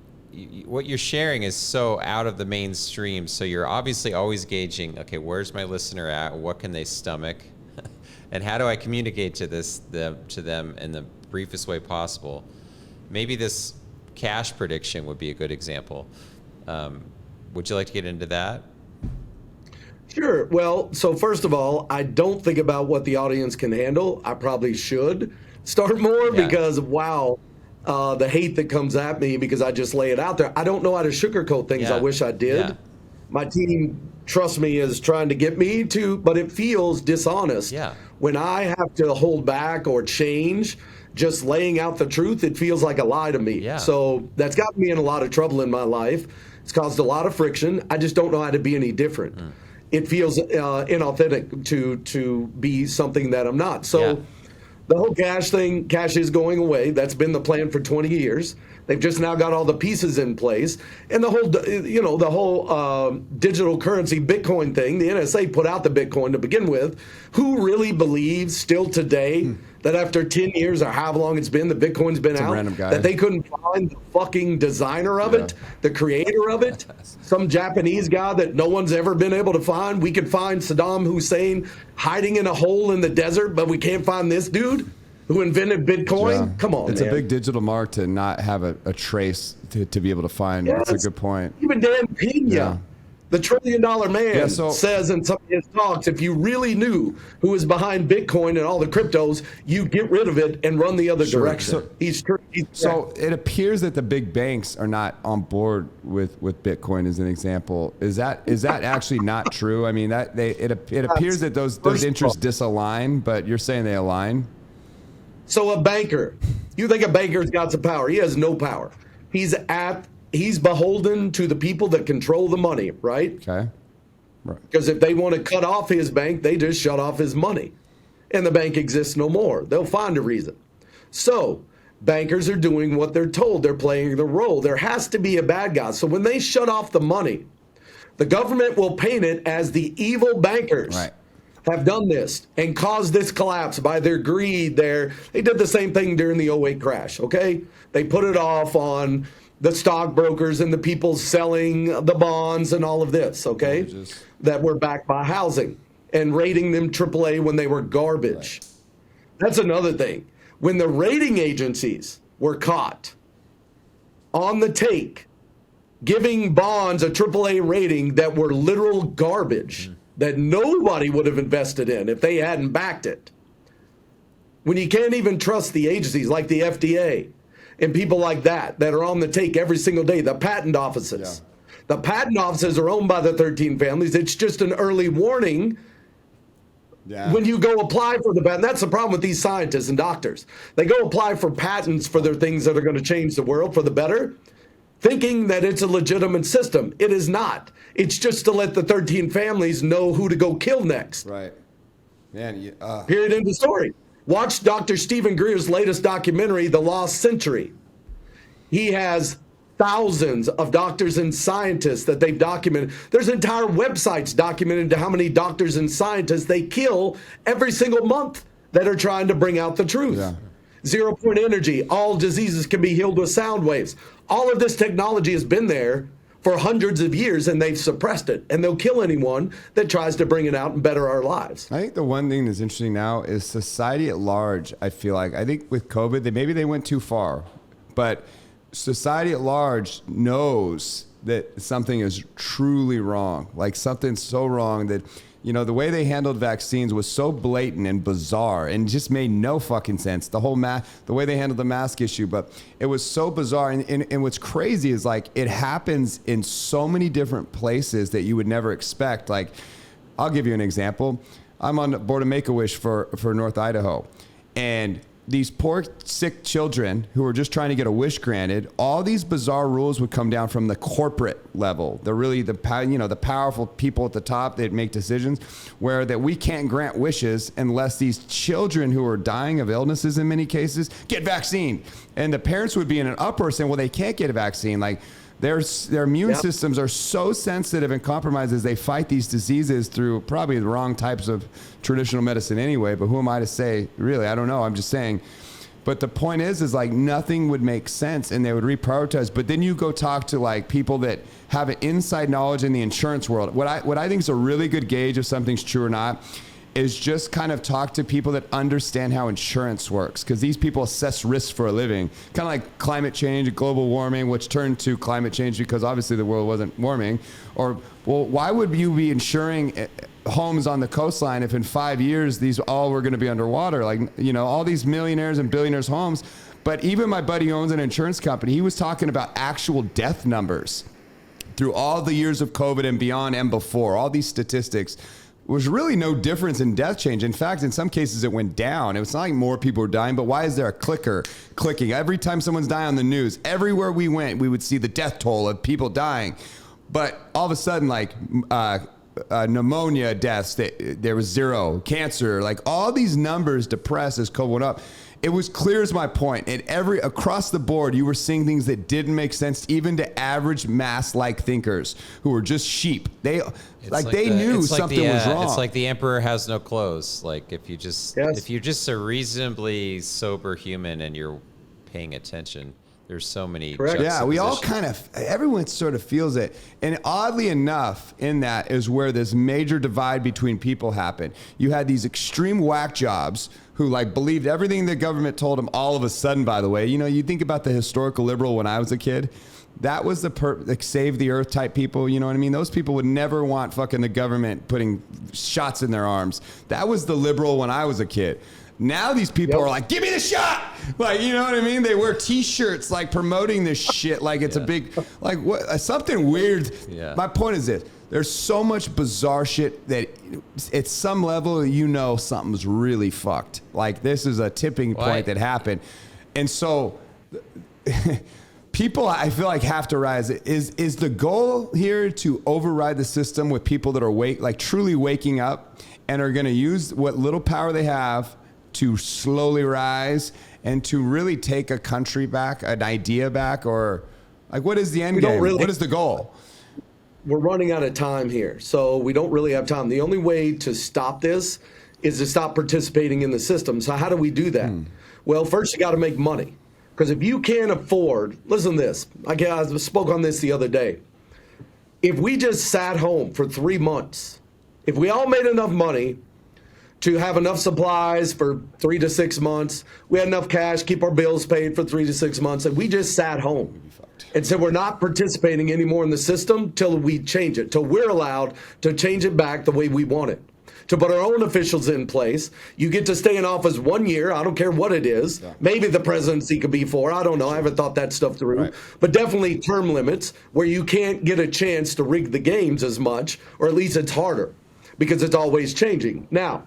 what you're sharing is so out of the mainstream. So you're obviously always gauging, okay, where's my listener at? What can they stomach? And how do I communicate to them in the briefest way possible? Maybe this cash prediction would be a good example. Would you like to get into that? Sure. Well, so first of all, I don't think about what the audience can handle. I probably should start more because, wow, the hate that comes at me because I just lay it out there. I don't know how to sugarcoat things. I wish I did. Yeah. My team trust me, is trying to get me to, but it feels dishonest. Yeah. When I have to hold back or change, just laying out the truth, it feels like a lie to me. Yeah. So that's gotten me in a lot of trouble in my life. It's caused a lot of friction. I just don't know how to be any different. It feels inauthentic to be something that I'm not. So Yeah. the whole cash is going away. That's been the plan for 20 years. They've just now got all the pieces in place. And the whole digital currency Bitcoin thing, the NSA put out the Bitcoin to begin with. Who really believes still today that after 10 years or however long it's been, the Bitcoin's been out, random guy. that they couldn't find the fucking designer of it, the creator of it, some Japanese guy that no one's ever been able to find? We could find Saddam Hussein hiding in a hole in the desert, but we can't find this dude who invented Bitcoin? Yeah. Come on, it's man. a big digital mark to not have a trace to be able to find. Yeah, That's a good point. Even Dan Pena, the $1 trillion man, says in some of his talks, if you really knew who was behind Bitcoin and all the cryptos, you get rid of it and run the other direction. So it appears that the big banks are not on board with Bitcoin as an example. Is that actually not true? I mean, it appears that those interests disalign, but you're saying they align? So a banker, you think a banker's got some power? He has no power. He's beholden to the people that control the money, right? Okay. Right. Because if they want to cut off his bank, they just shut off his money. And the bank exists no more. They'll find a reason. So bankers are doing what they're told. They're playing the role. There has to be a bad guy. So when they shut off the money, the government will paint it as the evil bankers. Right. Have done this and caused this collapse by their greed. They did the same thing during the '08 crash, okay? They put it off on the stockbrokers and the people selling the bonds and all of this, okay? Mortgages. That were backed by housing and rating them AAA when they were garbage. Right. That's another thing. When the rating agencies were caught on the take, giving bonds a AAA rating that were literal garbage, that nobody would have invested in if they hadn't backed it. When you can't even trust the agencies like the FDA and people like that are on the take every single day, the patent offices. Yeah. The patent offices are owned by the 13 families. It's just an early warning when you go apply for the patent. That's the problem with these scientists and doctors. They go apply for patents for their things that are going to change the world for the better, thinking that it's a legitimate system. It is not. It's just to let the 13 families know who to go kill next. Right. Man, Period, end of story. Watch Dr. Stephen Greer's latest documentary, The Lost Century. He has thousands of doctors and scientists that they've documented. There's entire websites documented to how many doctors and scientists they kill every single month that are trying to bring out the truth. Yeah. 0 point energy, all diseases can be healed with sound waves. All of this technology has been there for hundreds of years, and they've suppressed it. And they'll kill anyone that tries to bring it out and better our lives. I think the one thing that's interesting now is society at large. I think with COVID, maybe they went too far, but society at large knows that something is truly wrong. Like something's so wrong that, the way they handled vaccines was so blatant and bizarre and just made no fucking sense. The way they handled the mask issue, but it was so bizarre. And what's crazy is like it happens in so many different places that you would never expect. Like, I'll give you an example. I'm on the board of Make-A-Wish for North Idaho, and these poor sick children who are just trying to get a wish granted, all these bizarre rules would come down from the corporate level. They're really the powerful people at the top that make decisions, where that we can't grant wishes unless these children who are dying of illnesses in many cases get vaccine. And the parents would be in an uproar saying, well, they can't get a vaccine. Like their immune systems are so sensitive and compromised as they fight these diseases through probably the wrong types of traditional medicine anyway. But who am I to say? Really, I don't know. I'm just saying. But the point is like nothing would make sense and they would reprioritize. But then you go talk to like people that have an inside knowledge in the insurance world. What I think is a really good gauge if something's true or not is just kind of talk to people that understand how insurance works, because these people assess risks for a living. Kind of like climate change, global warming, which turned to climate change because obviously the world wasn't warming. Or, well, why would you be insuring homes on the coastline if in 5 years these all were going to be underwater? Like, all these millionaires and billionaires' homes. But even my buddy who owns an insurance company, he was talking about actual death numbers through all the years of COVID and beyond and before, all these statistics, was really no difference in death change. In fact, in some cases it went down. It was not like more people were dying, but why is there a clicker clicking? Every time someone's dying on the news, everywhere we went, we would see the death toll of people dying. But all of a sudden, like pneumonia deaths, there was zero. Cancer, like all these numbers depressed as COVID went up. It was clear as my point. Across the board, you were seeing things that didn't make sense, even to average mass-like thinkers who were just sheep. They knew something was wrong. It's like the emperor has no clothes. Like if you're just a reasonably sober human and you're paying attention, there's so many. Correct. Yeah, we all everyone sort of feels it. And oddly enough, in that is where this major divide between people happened. You had these extreme whack jobs who like believed everything the government told them all of a sudden, by the way. You know, you think about the historical liberal when I was a kid. That was the save the earth type people, you know what I mean? Those people would never want fucking the government putting shots in their arms. That was the liberal when I was a kid. Now these people are like, give me the shot! Like, you know what I mean? They wear T-shirts like promoting this shit like it's a big, like what, something weird. Yeah. My point is this. There's so much bizarre shit that at some level, you know something's really fucked. Like this is a tipping point that happened. And so people, I feel like, have to rise. Is the goal here to override the system with people that are truly waking up and are going to use what little power they have to slowly rise and to really take a country back, an idea back, or like what is the end game? What is the goal? We're running out of time here, so we don't really have time. The only way to stop this is to stop participating in the system. So how do we do that? Well, first you got to make money. Because if you can't afford, listen to this. I spoke on this the other day. If we just sat home for 3 months, if we all made enough money to have enough supplies for 3 to 6 months, we had enough cash, keep our bills paid for 3 to 6 months, and we just sat home and said we're not participating anymore in the system till we change it, till we're allowed to change it back the way we want it. To put our own officials in place. You get to stay in office 1 year. I don't care what it is. Yeah. Maybe the presidency could be 4. I don't know. I haven't thought that stuff through. Right. But definitely term limits where you can't get a chance to rig the games as much, or at least it's harder because it's always changing. Now,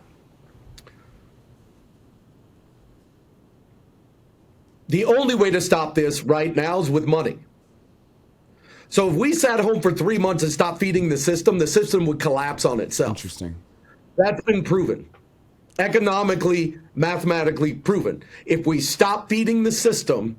the only way to stop this right now is with money. So if we sat home for 3 months and stopped feeding the system would collapse on itself. Interesting. That's been proven. Economically, mathematically proven. If we stop feeding the system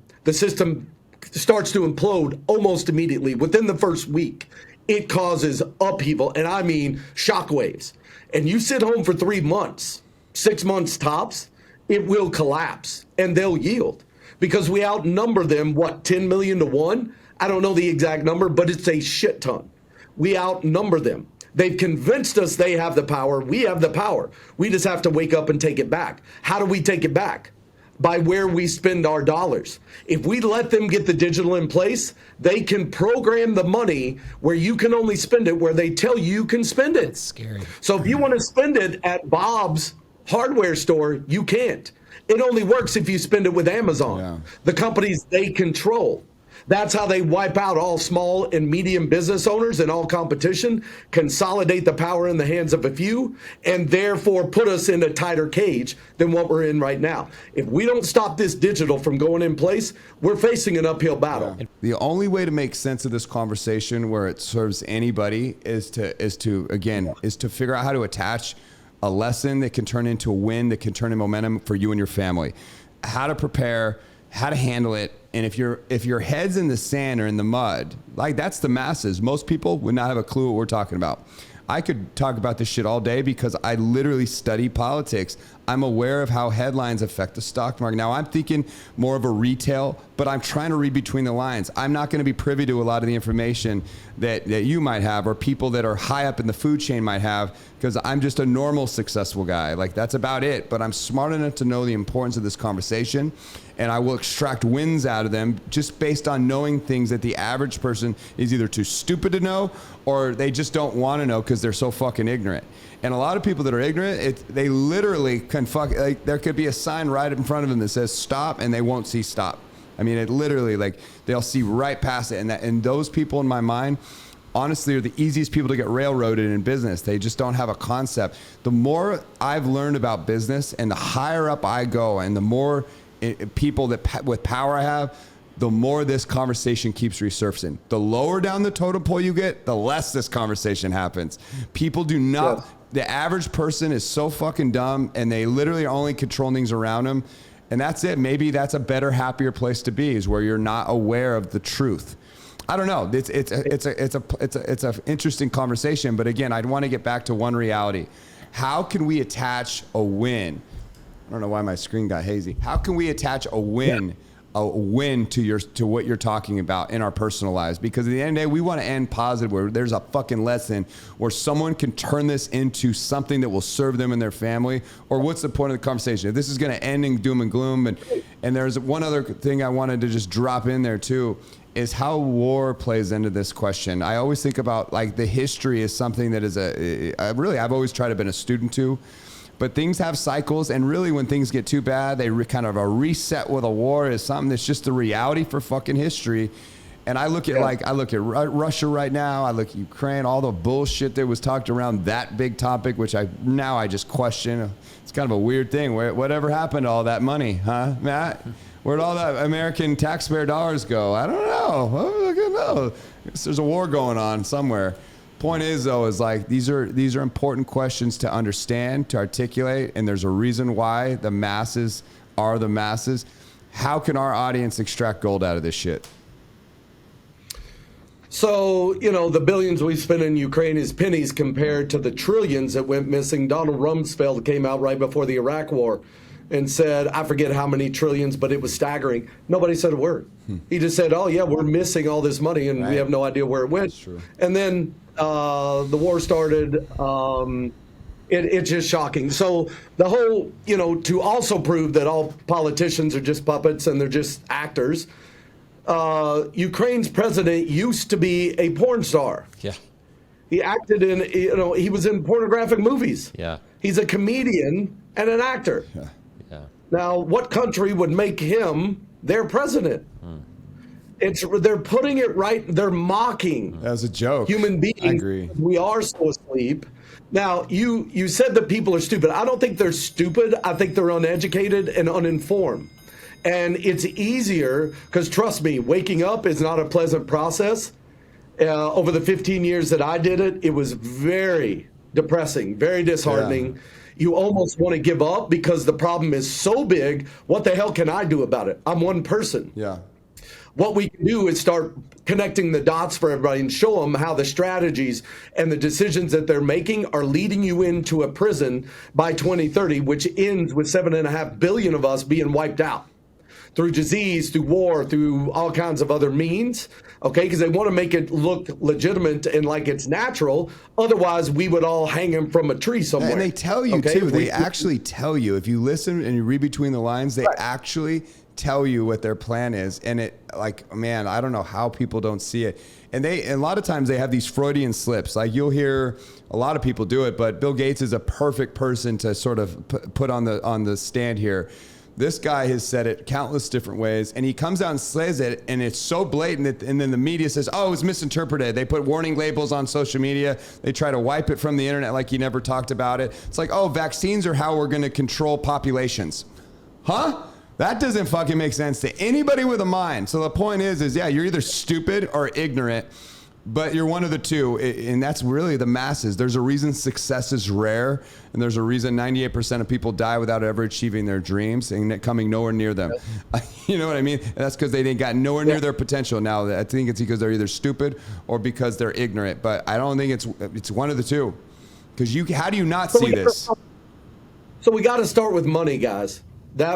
starts to implode almost immediately. Within the first week, it causes upheaval, and I mean shockwaves. And you sit home for 3 months, 6 months tops, it will collapse, and they'll yield. Because we outnumber them, 10 million to 1? I don't know the exact number, but it's a shit ton. We outnumber them. They've convinced us they have the power. We have the power. We just have to wake up and take it back. How do we take it back? By where we spend our dollars. If we let them get the digital in place, they can program the money where you can only spend it where they tell you can spend it. That's scary. So if you want to spend it at Bob's hardware store, you can't. It only works if you spend it with Amazon, the companies they control. That's how they wipe out all small and medium business owners and all competition, consolidate the power in the hands of a few, and therefore put us in a tighter cage than what we're in right now. If we don't stop this digital from going in place, we're facing an uphill battle. Yeah. The only way to make sense of this conversation where it serves anybody is to figure out how to attach a lesson that can turn into a win, that can turn in momentum for you and your family. How to prepare, how to handle it. And if your head's in the sand or in the mud, like that's the masses. Most people would not have a clue what we're talking about. I could talk about this shit all day because I literally study politics. I'm aware of how headlines affect the stock market. Now I'm thinking more of a retail, but I'm trying to read between the lines. I'm not going to be privy to a lot of the information that you might have or people that are high up in the food chain might have because I'm just a normal successful guy. Like that's about it. But I'm smart enough to know the importance of this conversation and I will extract wins out of them just based on knowing things that the average person is either too stupid to know or they just don't want to know because they're so fucking ignorant. And a lot of people that are ignorant, they literally can there could be a sign right in front of them that says stop and they won't see stop. I mean, it literally, they'll see right past it. And those people in my mind honestly are the easiest people to get railroaded in business. They just don't have a concept. The more I've learned about business and the higher up I go and the more people that with power I have, the more this conversation keeps resurfacing. The lower down the totem pole you get, the less this conversation happens. People do not, the average person is so fucking dumb and they literally are only controlling things around them. And that's it. Maybe that's a better, happier place to be, is where you're not aware of the truth. I don't know. It's an interesting conversation, but again, I'd want to get back to one reality. How can we attach a win? I don't know why my screen got hazy. How can we attach a win? A win to what you're talking about in our personal lives? Because at the end of the day, we want to end positive, where there's a fucking lesson where someone can turn this into something that will serve them and their family. Or what's the point of the conversation? If this is going to end in doom and gloom, and there's one other thing I wanted to just drop in there too, is how war plays into this question. I always think about like the history is something that is I've always tried to be a student to. But things have cycles, and really when things get too bad, they kind of a reset with a war is something that's just the reality for fucking history. And I look at Russia right now, I look at Ukraine, all the bullshit that was talked around that big topic, which I just question. It's kind of a weird thing. Whatever happened to all that money, huh, Matt? Where'd all that American taxpayer dollars go? I don't know. I don't know. I guess there's a war going on somewhere. Point is, though, is like these are important questions to understand, to articulate, and there's a reason why the masses are the masses. How can our audience extract gold out of this shit? So, the billions we spent in Ukraine is pennies compared to the trillions that went missing. Donald Rumsfeld came out right before the Iraq war and said, I forget how many trillions, but it was staggering. Nobody said a word. He just said, oh, yeah, we're missing all this money, and we have no idea where it went. That's true. And then the war started. It's just shocking. So the whole, to also prove that all politicians are just puppets and they're just actors, Ukraine's president used to be a porn star. Yeah. He acted in, he was in pornographic movies. Yeah. He's a comedian and an actor. Yeah. Now, what country would make him their president? They're putting it right. They're mocking. That was a joke. Human beings. I agree. We are so asleep. Now, you said that people are stupid. I don't think they're stupid. I think they're uneducated and uninformed. And it's easier because, trust me, waking up is not a pleasant process. Over the 15 years that I did it, it was very depressing, very disheartening. Yeah. You almost want to give up because the problem is so big. What the hell can I do about it? I'm one person. Yeah. What we can do is start connecting the dots for everybody and show them how the strategies and the decisions that they're making are leading you into a prison by 2030, which ends with 7.5 billion of us being wiped out through disease, through war, through all kinds of other means, okay? Because they want to make it look legitimate and like it's natural. Otherwise, we would all hang him from a tree somewhere. And they tell you, too. They actually tell you. If you listen and you read between the lines, they actually tell you what their plan is. And it, like, man, I don't know how people don't see it. And a lot of times they have these Freudian slips. Like, you'll hear a lot of people do it, but Bill Gates is a perfect person to sort of put on the stand here. This guy has said it countless different ways, and he comes out and says it, and it's so blatant, and then the media says, oh, it was misinterpreted. They put warning labels on social media. They try to wipe it from the internet like he never talked about it. It's like, oh, vaccines are how we're going to control populations. Huh? That doesn't fucking make sense to anybody with a mind. So the point is yeah, you're either stupid or ignorant, but you're one of the two, and that's really the masses. There's a reason success is rare, and there's a reason 98% of people die without ever achieving their dreams and coming nowhere near them. You know what I mean? And that's because they got nowhere near their potential. Now, I think it's because they're either stupid or because they're ignorant, but I don't think it's one of the two. Because how do you not see this? So we got to start with money, guys.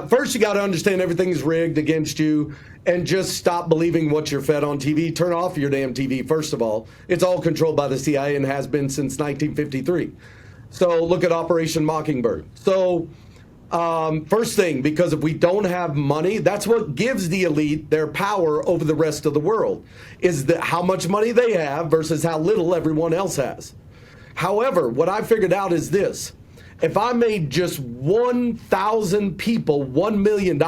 First, you got to understand everything's rigged against you, and just stop believing what you're fed on TV. Turn off your damn TV, first of all. It's all controlled by the CIA and has been since 1953. So look at Operation Mockingbird. So first thing, because if we don't have money, that's what gives the elite their power over the rest of the world, is how much money they have versus how little everyone else has. However, what I figured out is this. If I made just 1,000 people $1 million,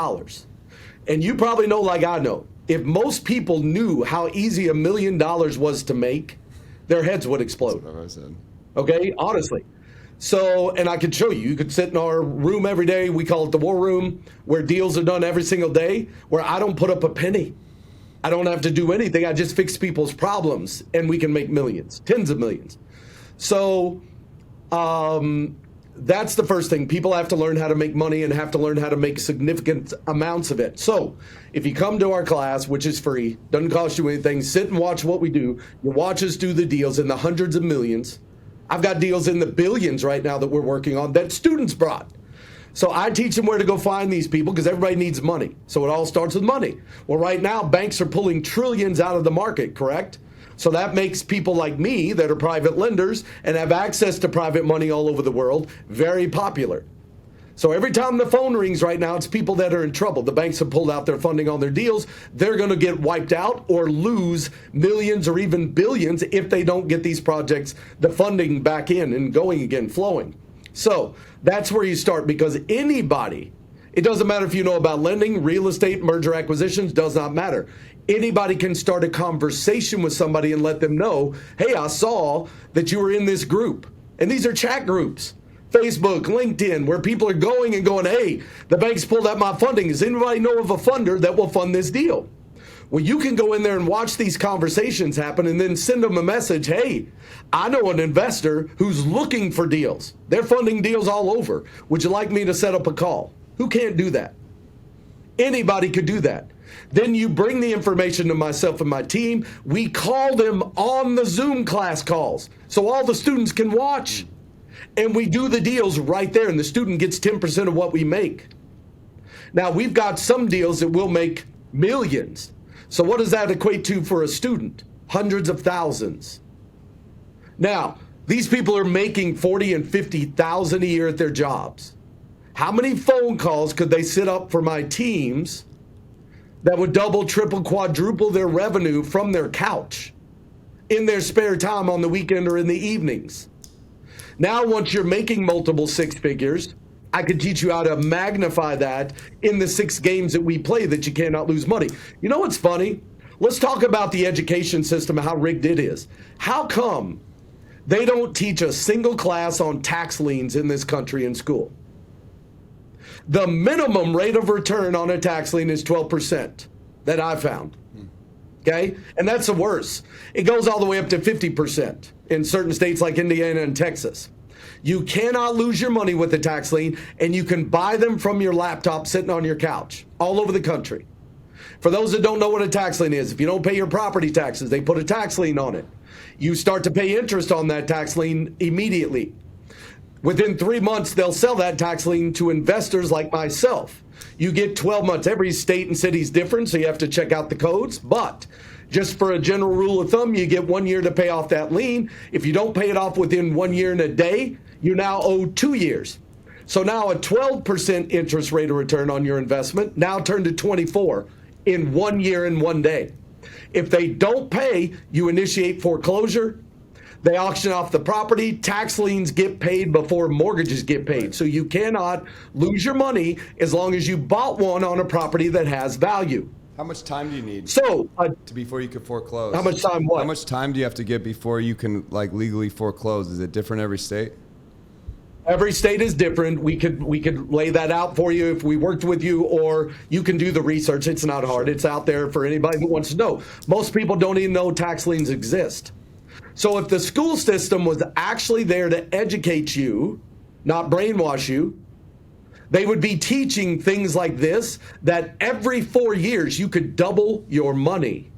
and you probably know like I know, if most people knew how easy $1 million was to make, their heads would explode. That's what I said. Okay, honestly. So, and I could show you. You could sit in our room every day. We call it the war room, where deals are done every single day, where I don't put up a penny. I don't have to do anything. I just fix people's problems, and we can make millions, tens of millions. So that's the first thing. People have to learn how to make money and have to learn how to make significant amounts of it. So if you come to our class, which is free, doesn't cost you anything, sit and watch what we do. You watch us do the deals in the hundreds of millions. I've got deals in the billions right now that we're working on that students brought. So I teach them where to go find these people because everybody needs money. So it all starts with money. Well, right now, banks are pulling trillions out of the market, correct? So that makes people like me that are private lenders and have access to private money all over the world very popular. So every time the phone rings right now, it's people that are in trouble. The banks have pulled out their funding on their deals. They're going to get wiped out or lose millions or even billions if they don't get these projects, the funding back in and going again, flowing. So that's where you start, because anybody, it doesn't matter if you know about lending, real estate, merger acquisitions, does not matter. Anybody can start a conversation with somebody and let them know, hey, I saw that you were in this group. And these are chat groups, Facebook, LinkedIn, where people are going, hey, the bank's pulled out my funding. Does anybody know of a funder that will fund this deal? Well, you can go in there and watch these conversations happen and then send them a message. Hey, I know an investor who's looking for deals. They're funding deals all over. Would you like me to set up a call? Who can't do that? Anybody could do that. Then you bring the information to myself and my team. We call them on the Zoom class calls so all the students can watch. And we do the deals right there, and the student gets 10% of what we make. Now, we've got some deals that will make millions. So what does that equate to for a student? Hundreds of thousands. Now, these people are making $40,000 and $50,000 a year at their jobs. How many phone calls could they set up for my teams that would double, triple, quadruple their revenue from their couch in their spare time on the weekend or in the evenings? Now, once you're making multiple six figures, I could teach you how to magnify that in the 6 games that we play that you cannot lose money. You know what's funny? Let's talk about the education system and how rigged it is. How come they don't teach a single class on tax liens in this country in school? The minimum rate of return on a tax lien is 12% that I found. Okay? And that's the worst. It goes all the way up to 50% in certain states like Indiana and Texas. You cannot lose your money with a tax lien, and you can buy them from your laptop sitting on your couch all over the country. For those that don't know what a tax lien is, if you don't pay your property taxes, they put a tax lien on it. You start to pay interest on that tax lien immediately. Within 3 months, they'll sell that tax lien to investors like myself. You get 12 months. Every state and city is different, so you have to check out the codes. But just for a general rule of thumb, you get 1 year to pay off that lien. If you don't pay it off within 1 year and a day, you now owe 2 years. So now a 12% interest rate of return on your investment now turned to 24 in 1 year and 1 day. If they don't pay, you initiate foreclosure. They auction off the property. Tax liens get paid before mortgages get paid. So you cannot lose your money as long as you bought one on a property that has value. How much time do you need before you can foreclose? How much time what? How much time do you have to get before you can legally foreclose? Is it different every state? Every state is different. We could lay that out for you if we worked with you, or you can do the research. It's not hard. It's out there for anybody who wants to know. Most people don't even know tax liens exist. So if the school system was actually there to educate you, not brainwash you, they would be teaching things like this, that every 4 years you could double your money.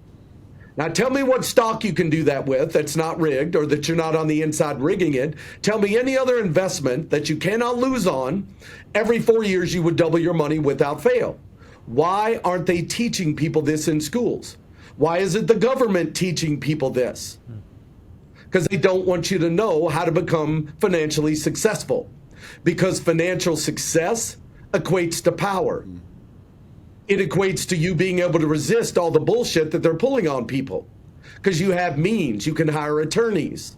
Now tell me what stock you can do that with that's not rigged, or that you're not on the inside rigging it. Tell me any other investment that you cannot lose on. Every 4 years you would double your money without fail. Why aren't they teaching people this in schools? Why is it the government teaching people this? Because they don't want you to know how to become financially successful. Because financial success equates to power. It equates to you being able to resist all the bullshit that they're pulling on people. Because you have means. You can hire attorneys.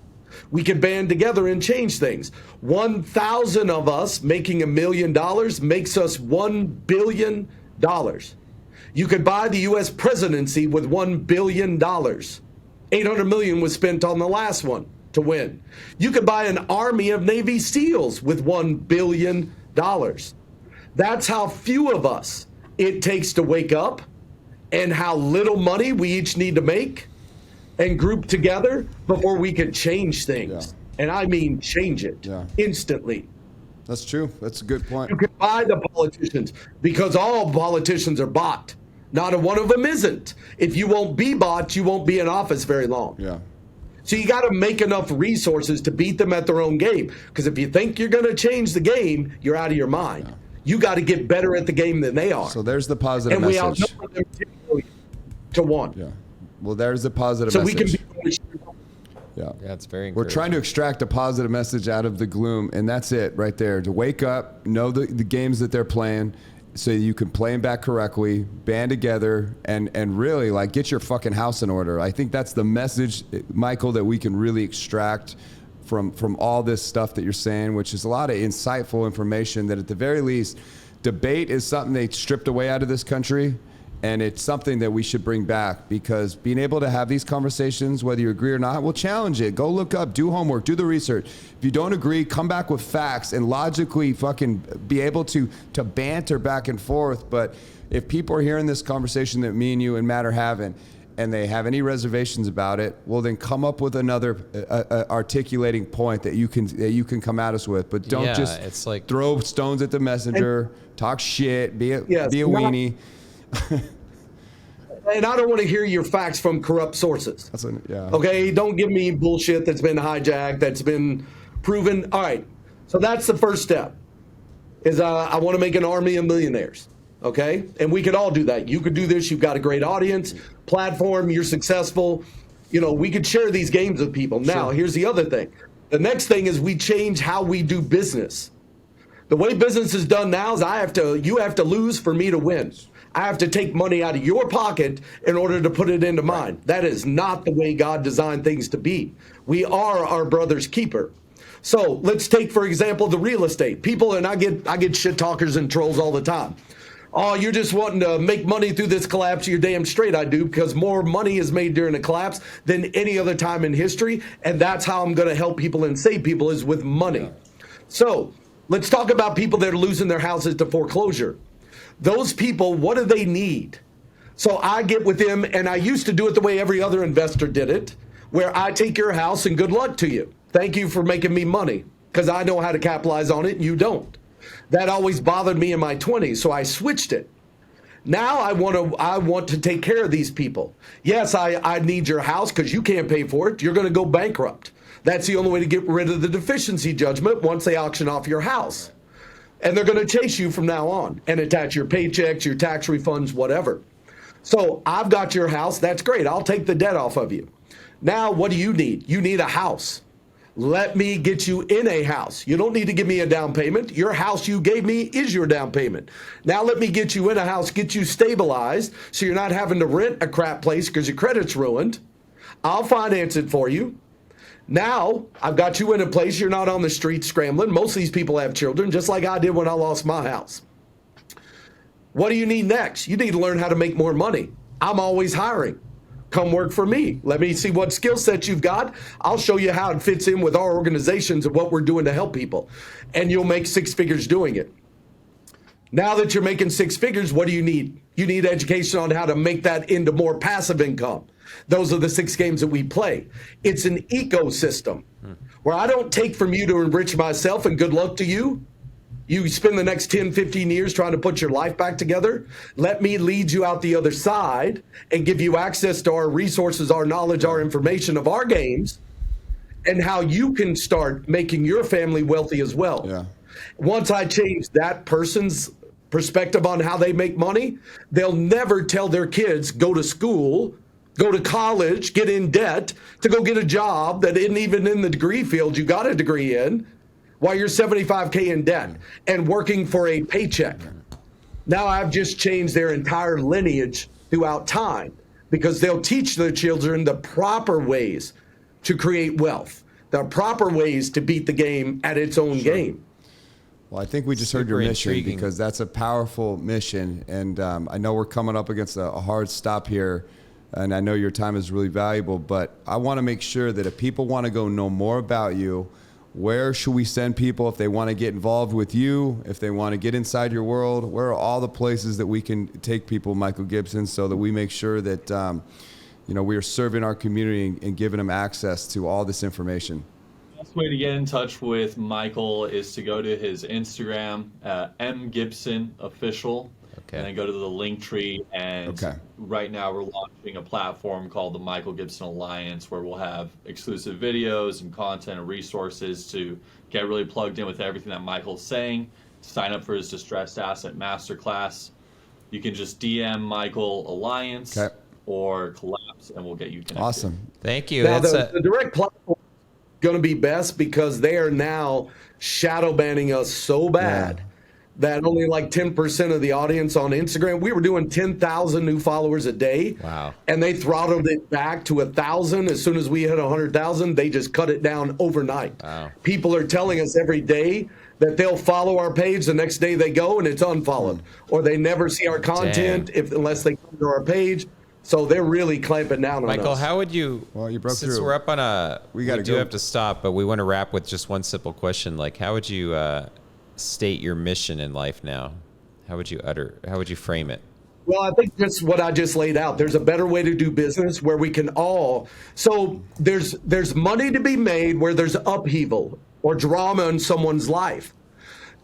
We can band together and change things. 1,000 of us making $1 million makes us $1 billion. You could buy the U.S. presidency with $1 billion. $800 million was spent on the last one to win. You could buy an army of Navy SEALs with $1 billion. That's how few of us it takes to wake up, and how little money we each need to make and group together before we can change things. Yeah. And I mean change it instantly. That's true. That's a good point. You can buy the politicians because all politicians are bought. Not a one of them isn't. If you won't be bought, you won't be in office very long. Yeah. So you got to make enough resources to beat them at their own game. Because if you think you're going to change the game, you're out of your mind. Yeah. You got to get better at the game than they are. So there's the positive and message. And we outnumber them 10 million to 1. Yeah. Well, there's the positive so message. So we can be. Yeah, it's very encouraging. We're trying to extract a positive message out of the gloom, and that's it right there. To wake up, know the games that they're playing, so you can play them back correctly, band together, and really like get your fucking house in order. I think that's the message, Michael, that we can really extract from all this stuff that you're saying, which is a lot of insightful information that at the very least, debate is something they stripped away out of this country. And it's something that we should bring back, because being able to have these conversations, whether you agree or not, we'll challenge it. Go look up, do homework, do the research. If you don't agree, come back with facts and logically fucking be able to banter back and forth. But if people are hearing this conversation that me and you and Matt are having, and they have any reservations about it, well, then come up with another articulating point that you can come at us with. But don't just it's like throw stones at the messenger, talk shit, be a weenie. And I don't want to hear your facts from corrupt sources. Okay, don't give me bullshit that's been hijacked, that's been proven. All right, so that's the first step. Is I want to make an army of millionaires. Okay, and we could all do that. You could do this. You've got a great audience, platform. You're successful. You know, we could share these games with people. Now, here's the other thing. The next thing is we change how we do business. The way business is done now is you have to lose for me to win. I have to take money out of your pocket in order to put it into mine. That is not the way God designed things to be. We are our brother's keeper. So let's take, for example, the real estate. People, and I get shit talkers and trolls all the time. Oh, you're just wanting to make money through this collapse. You're damn straight I do, because more money is made during a collapse than any other time in history. And that's how I'm going to help people and save people, is with money. So let's talk about people that are losing their houses to foreclosure. Those people, what do they need? So I get with them, and I used to do it the way every other investor did it, where I take your house and good luck to you. Thank you for making me money, because I know how to capitalize on it and you don't. That always bothered me in my 20s, so I switched it. Now I want to take care of these people. Yes, I need your house because you can't pay for it. You're going to go bankrupt. That's the only way to get rid of the deficiency judgment once they auction off your house. And they're going to chase you from now on and attach your paychecks, your tax refunds, whatever. So I've got your house. That's great. I'll take the debt off of you. Now, what do you need? You need a house. Let me get you in a house. You don't need to give me a down payment. Your house you gave me is your down payment. Now let me get you in a house, get you stabilized so you're not having to rent a crap place because your credit's ruined. I'll finance it for you. Now, I've got you in a place, you're not on the street scrambling. Most of these people have children, just like I did when I lost my house. What do you need next? You need to learn how to make more money. I'm always hiring. Come work for me. Let me see what skill sets you've got. I'll show you how it fits in with our organizations and what we're doing to help people. And you'll make 6 figures doing it. Now that you're making 6 figures, what do you need? You need education on how to make that into more passive income. Those are the 6 games that we play. It's an ecosystem where I don't take from you to enrich myself and good luck to you. You spend the next 10, 15 years trying to put your life back together. Let me lead you out the other side and give you access to our resources, our knowledge, our information of our games, and how you can start making your family wealthy as well. Yeah. Once I change that person's perspective on how they make money, they'll never tell their kids, go to school, go to college, get in debt to go get a job that isn't even in the degree field you got a degree in, while you're $75K in debt and working for a paycheck. Now I've just changed their entire lineage throughout time, because they'll teach their children the proper ways to create wealth, the proper ways to beat the game at its own game. Well, I think we just heard your mission, because that's a powerful mission. And I know we're coming up against a hard stop here. and I know your time is really valuable, but I want to make sure that if people want to go know more about you, where should we send people if they want to get involved with you, if they want to get inside your world? Where are all the places that we can take people, Michael Gibson, so that we make sure that we are serving our community and giving them access to all this information? The best way to get in touch with Michael is to go to his Instagram, mgibsonofficial, and then go to the link tree. And right now we're launching a platform called the Michael Gibson Alliance, where we'll have exclusive videos and content and resources to get really plugged in with everything that Michael's saying. Sign up for his Distressed Asset Masterclass. You can just DM Michael Alliance or Collapse, and we'll get you connected. Awesome. Thank you. Now, the direct platform is going to be best because they are now shadow banning us so bad that only like 10% of the audience on Instagram, we were doing 10,000 new followers a day. Wow. And they throttled it back to 1,000. As soon as we hit 100,000, they just cut it down overnight. Wow. People are telling us every day that they'll follow our page. The next day they go and it's unfollowed. Or they never see our content unless they come to our page. So they're really clamping down on us. Michael, how would you, you broke since through. We're up on we do go. have to stop, but we want to wrap with just one simple question. Like, how would you state your mission in life now? How would you frame it? Well, I think that's what I just laid out. There's a better way to do business where we can all, so there's money to be made where there's upheaval or drama in someone's life.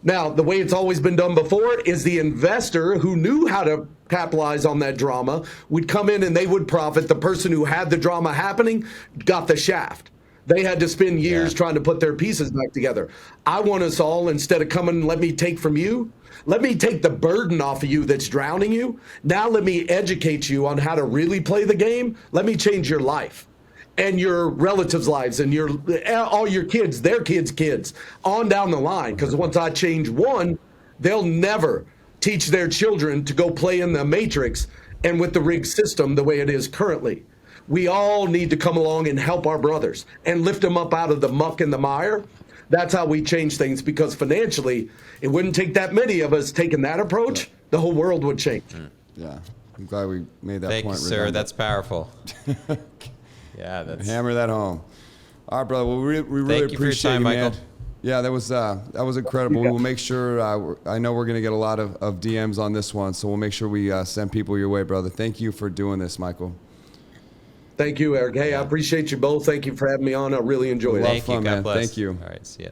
Now, the way it's always been done before is the investor who knew how to capitalize on that drama would come in and they would profit. The person who had the drama happening got the shaft. They had to spend years trying to put their pieces back together. I want us all, instead of coming, let me take from you, let me take the burden off of you that's drowning you. Now let me educate you on how to really play the game. Let me change your life and your relatives' lives and all your kids, their kids, on down the line. Because once I change one, they'll never teach their children to go play in the matrix and with the rigged system the way it is currently. We all need to come along and help our brothers and lift them up out of the muck and the mire. That's how we change things, because financially, it wouldn't take that many of us taking that approach. The whole world would change. Yeah, I'm glad we made that Thank point. you, sir. That's powerful. Hammer that home. All right, brother. Well, we really appreciate your time, you, man. Michael. Yeah, that was incredible. We'll make sure. I know we're going to get a lot of DMs on this one, so we'll make sure we send people your way, brother. Thank you for doing this, Michael. Thank you, Eric. Hey, I appreciate you both. Thank you for having me on. I really enjoyed it. Thank you. God bless. Thank you. All right, see ya.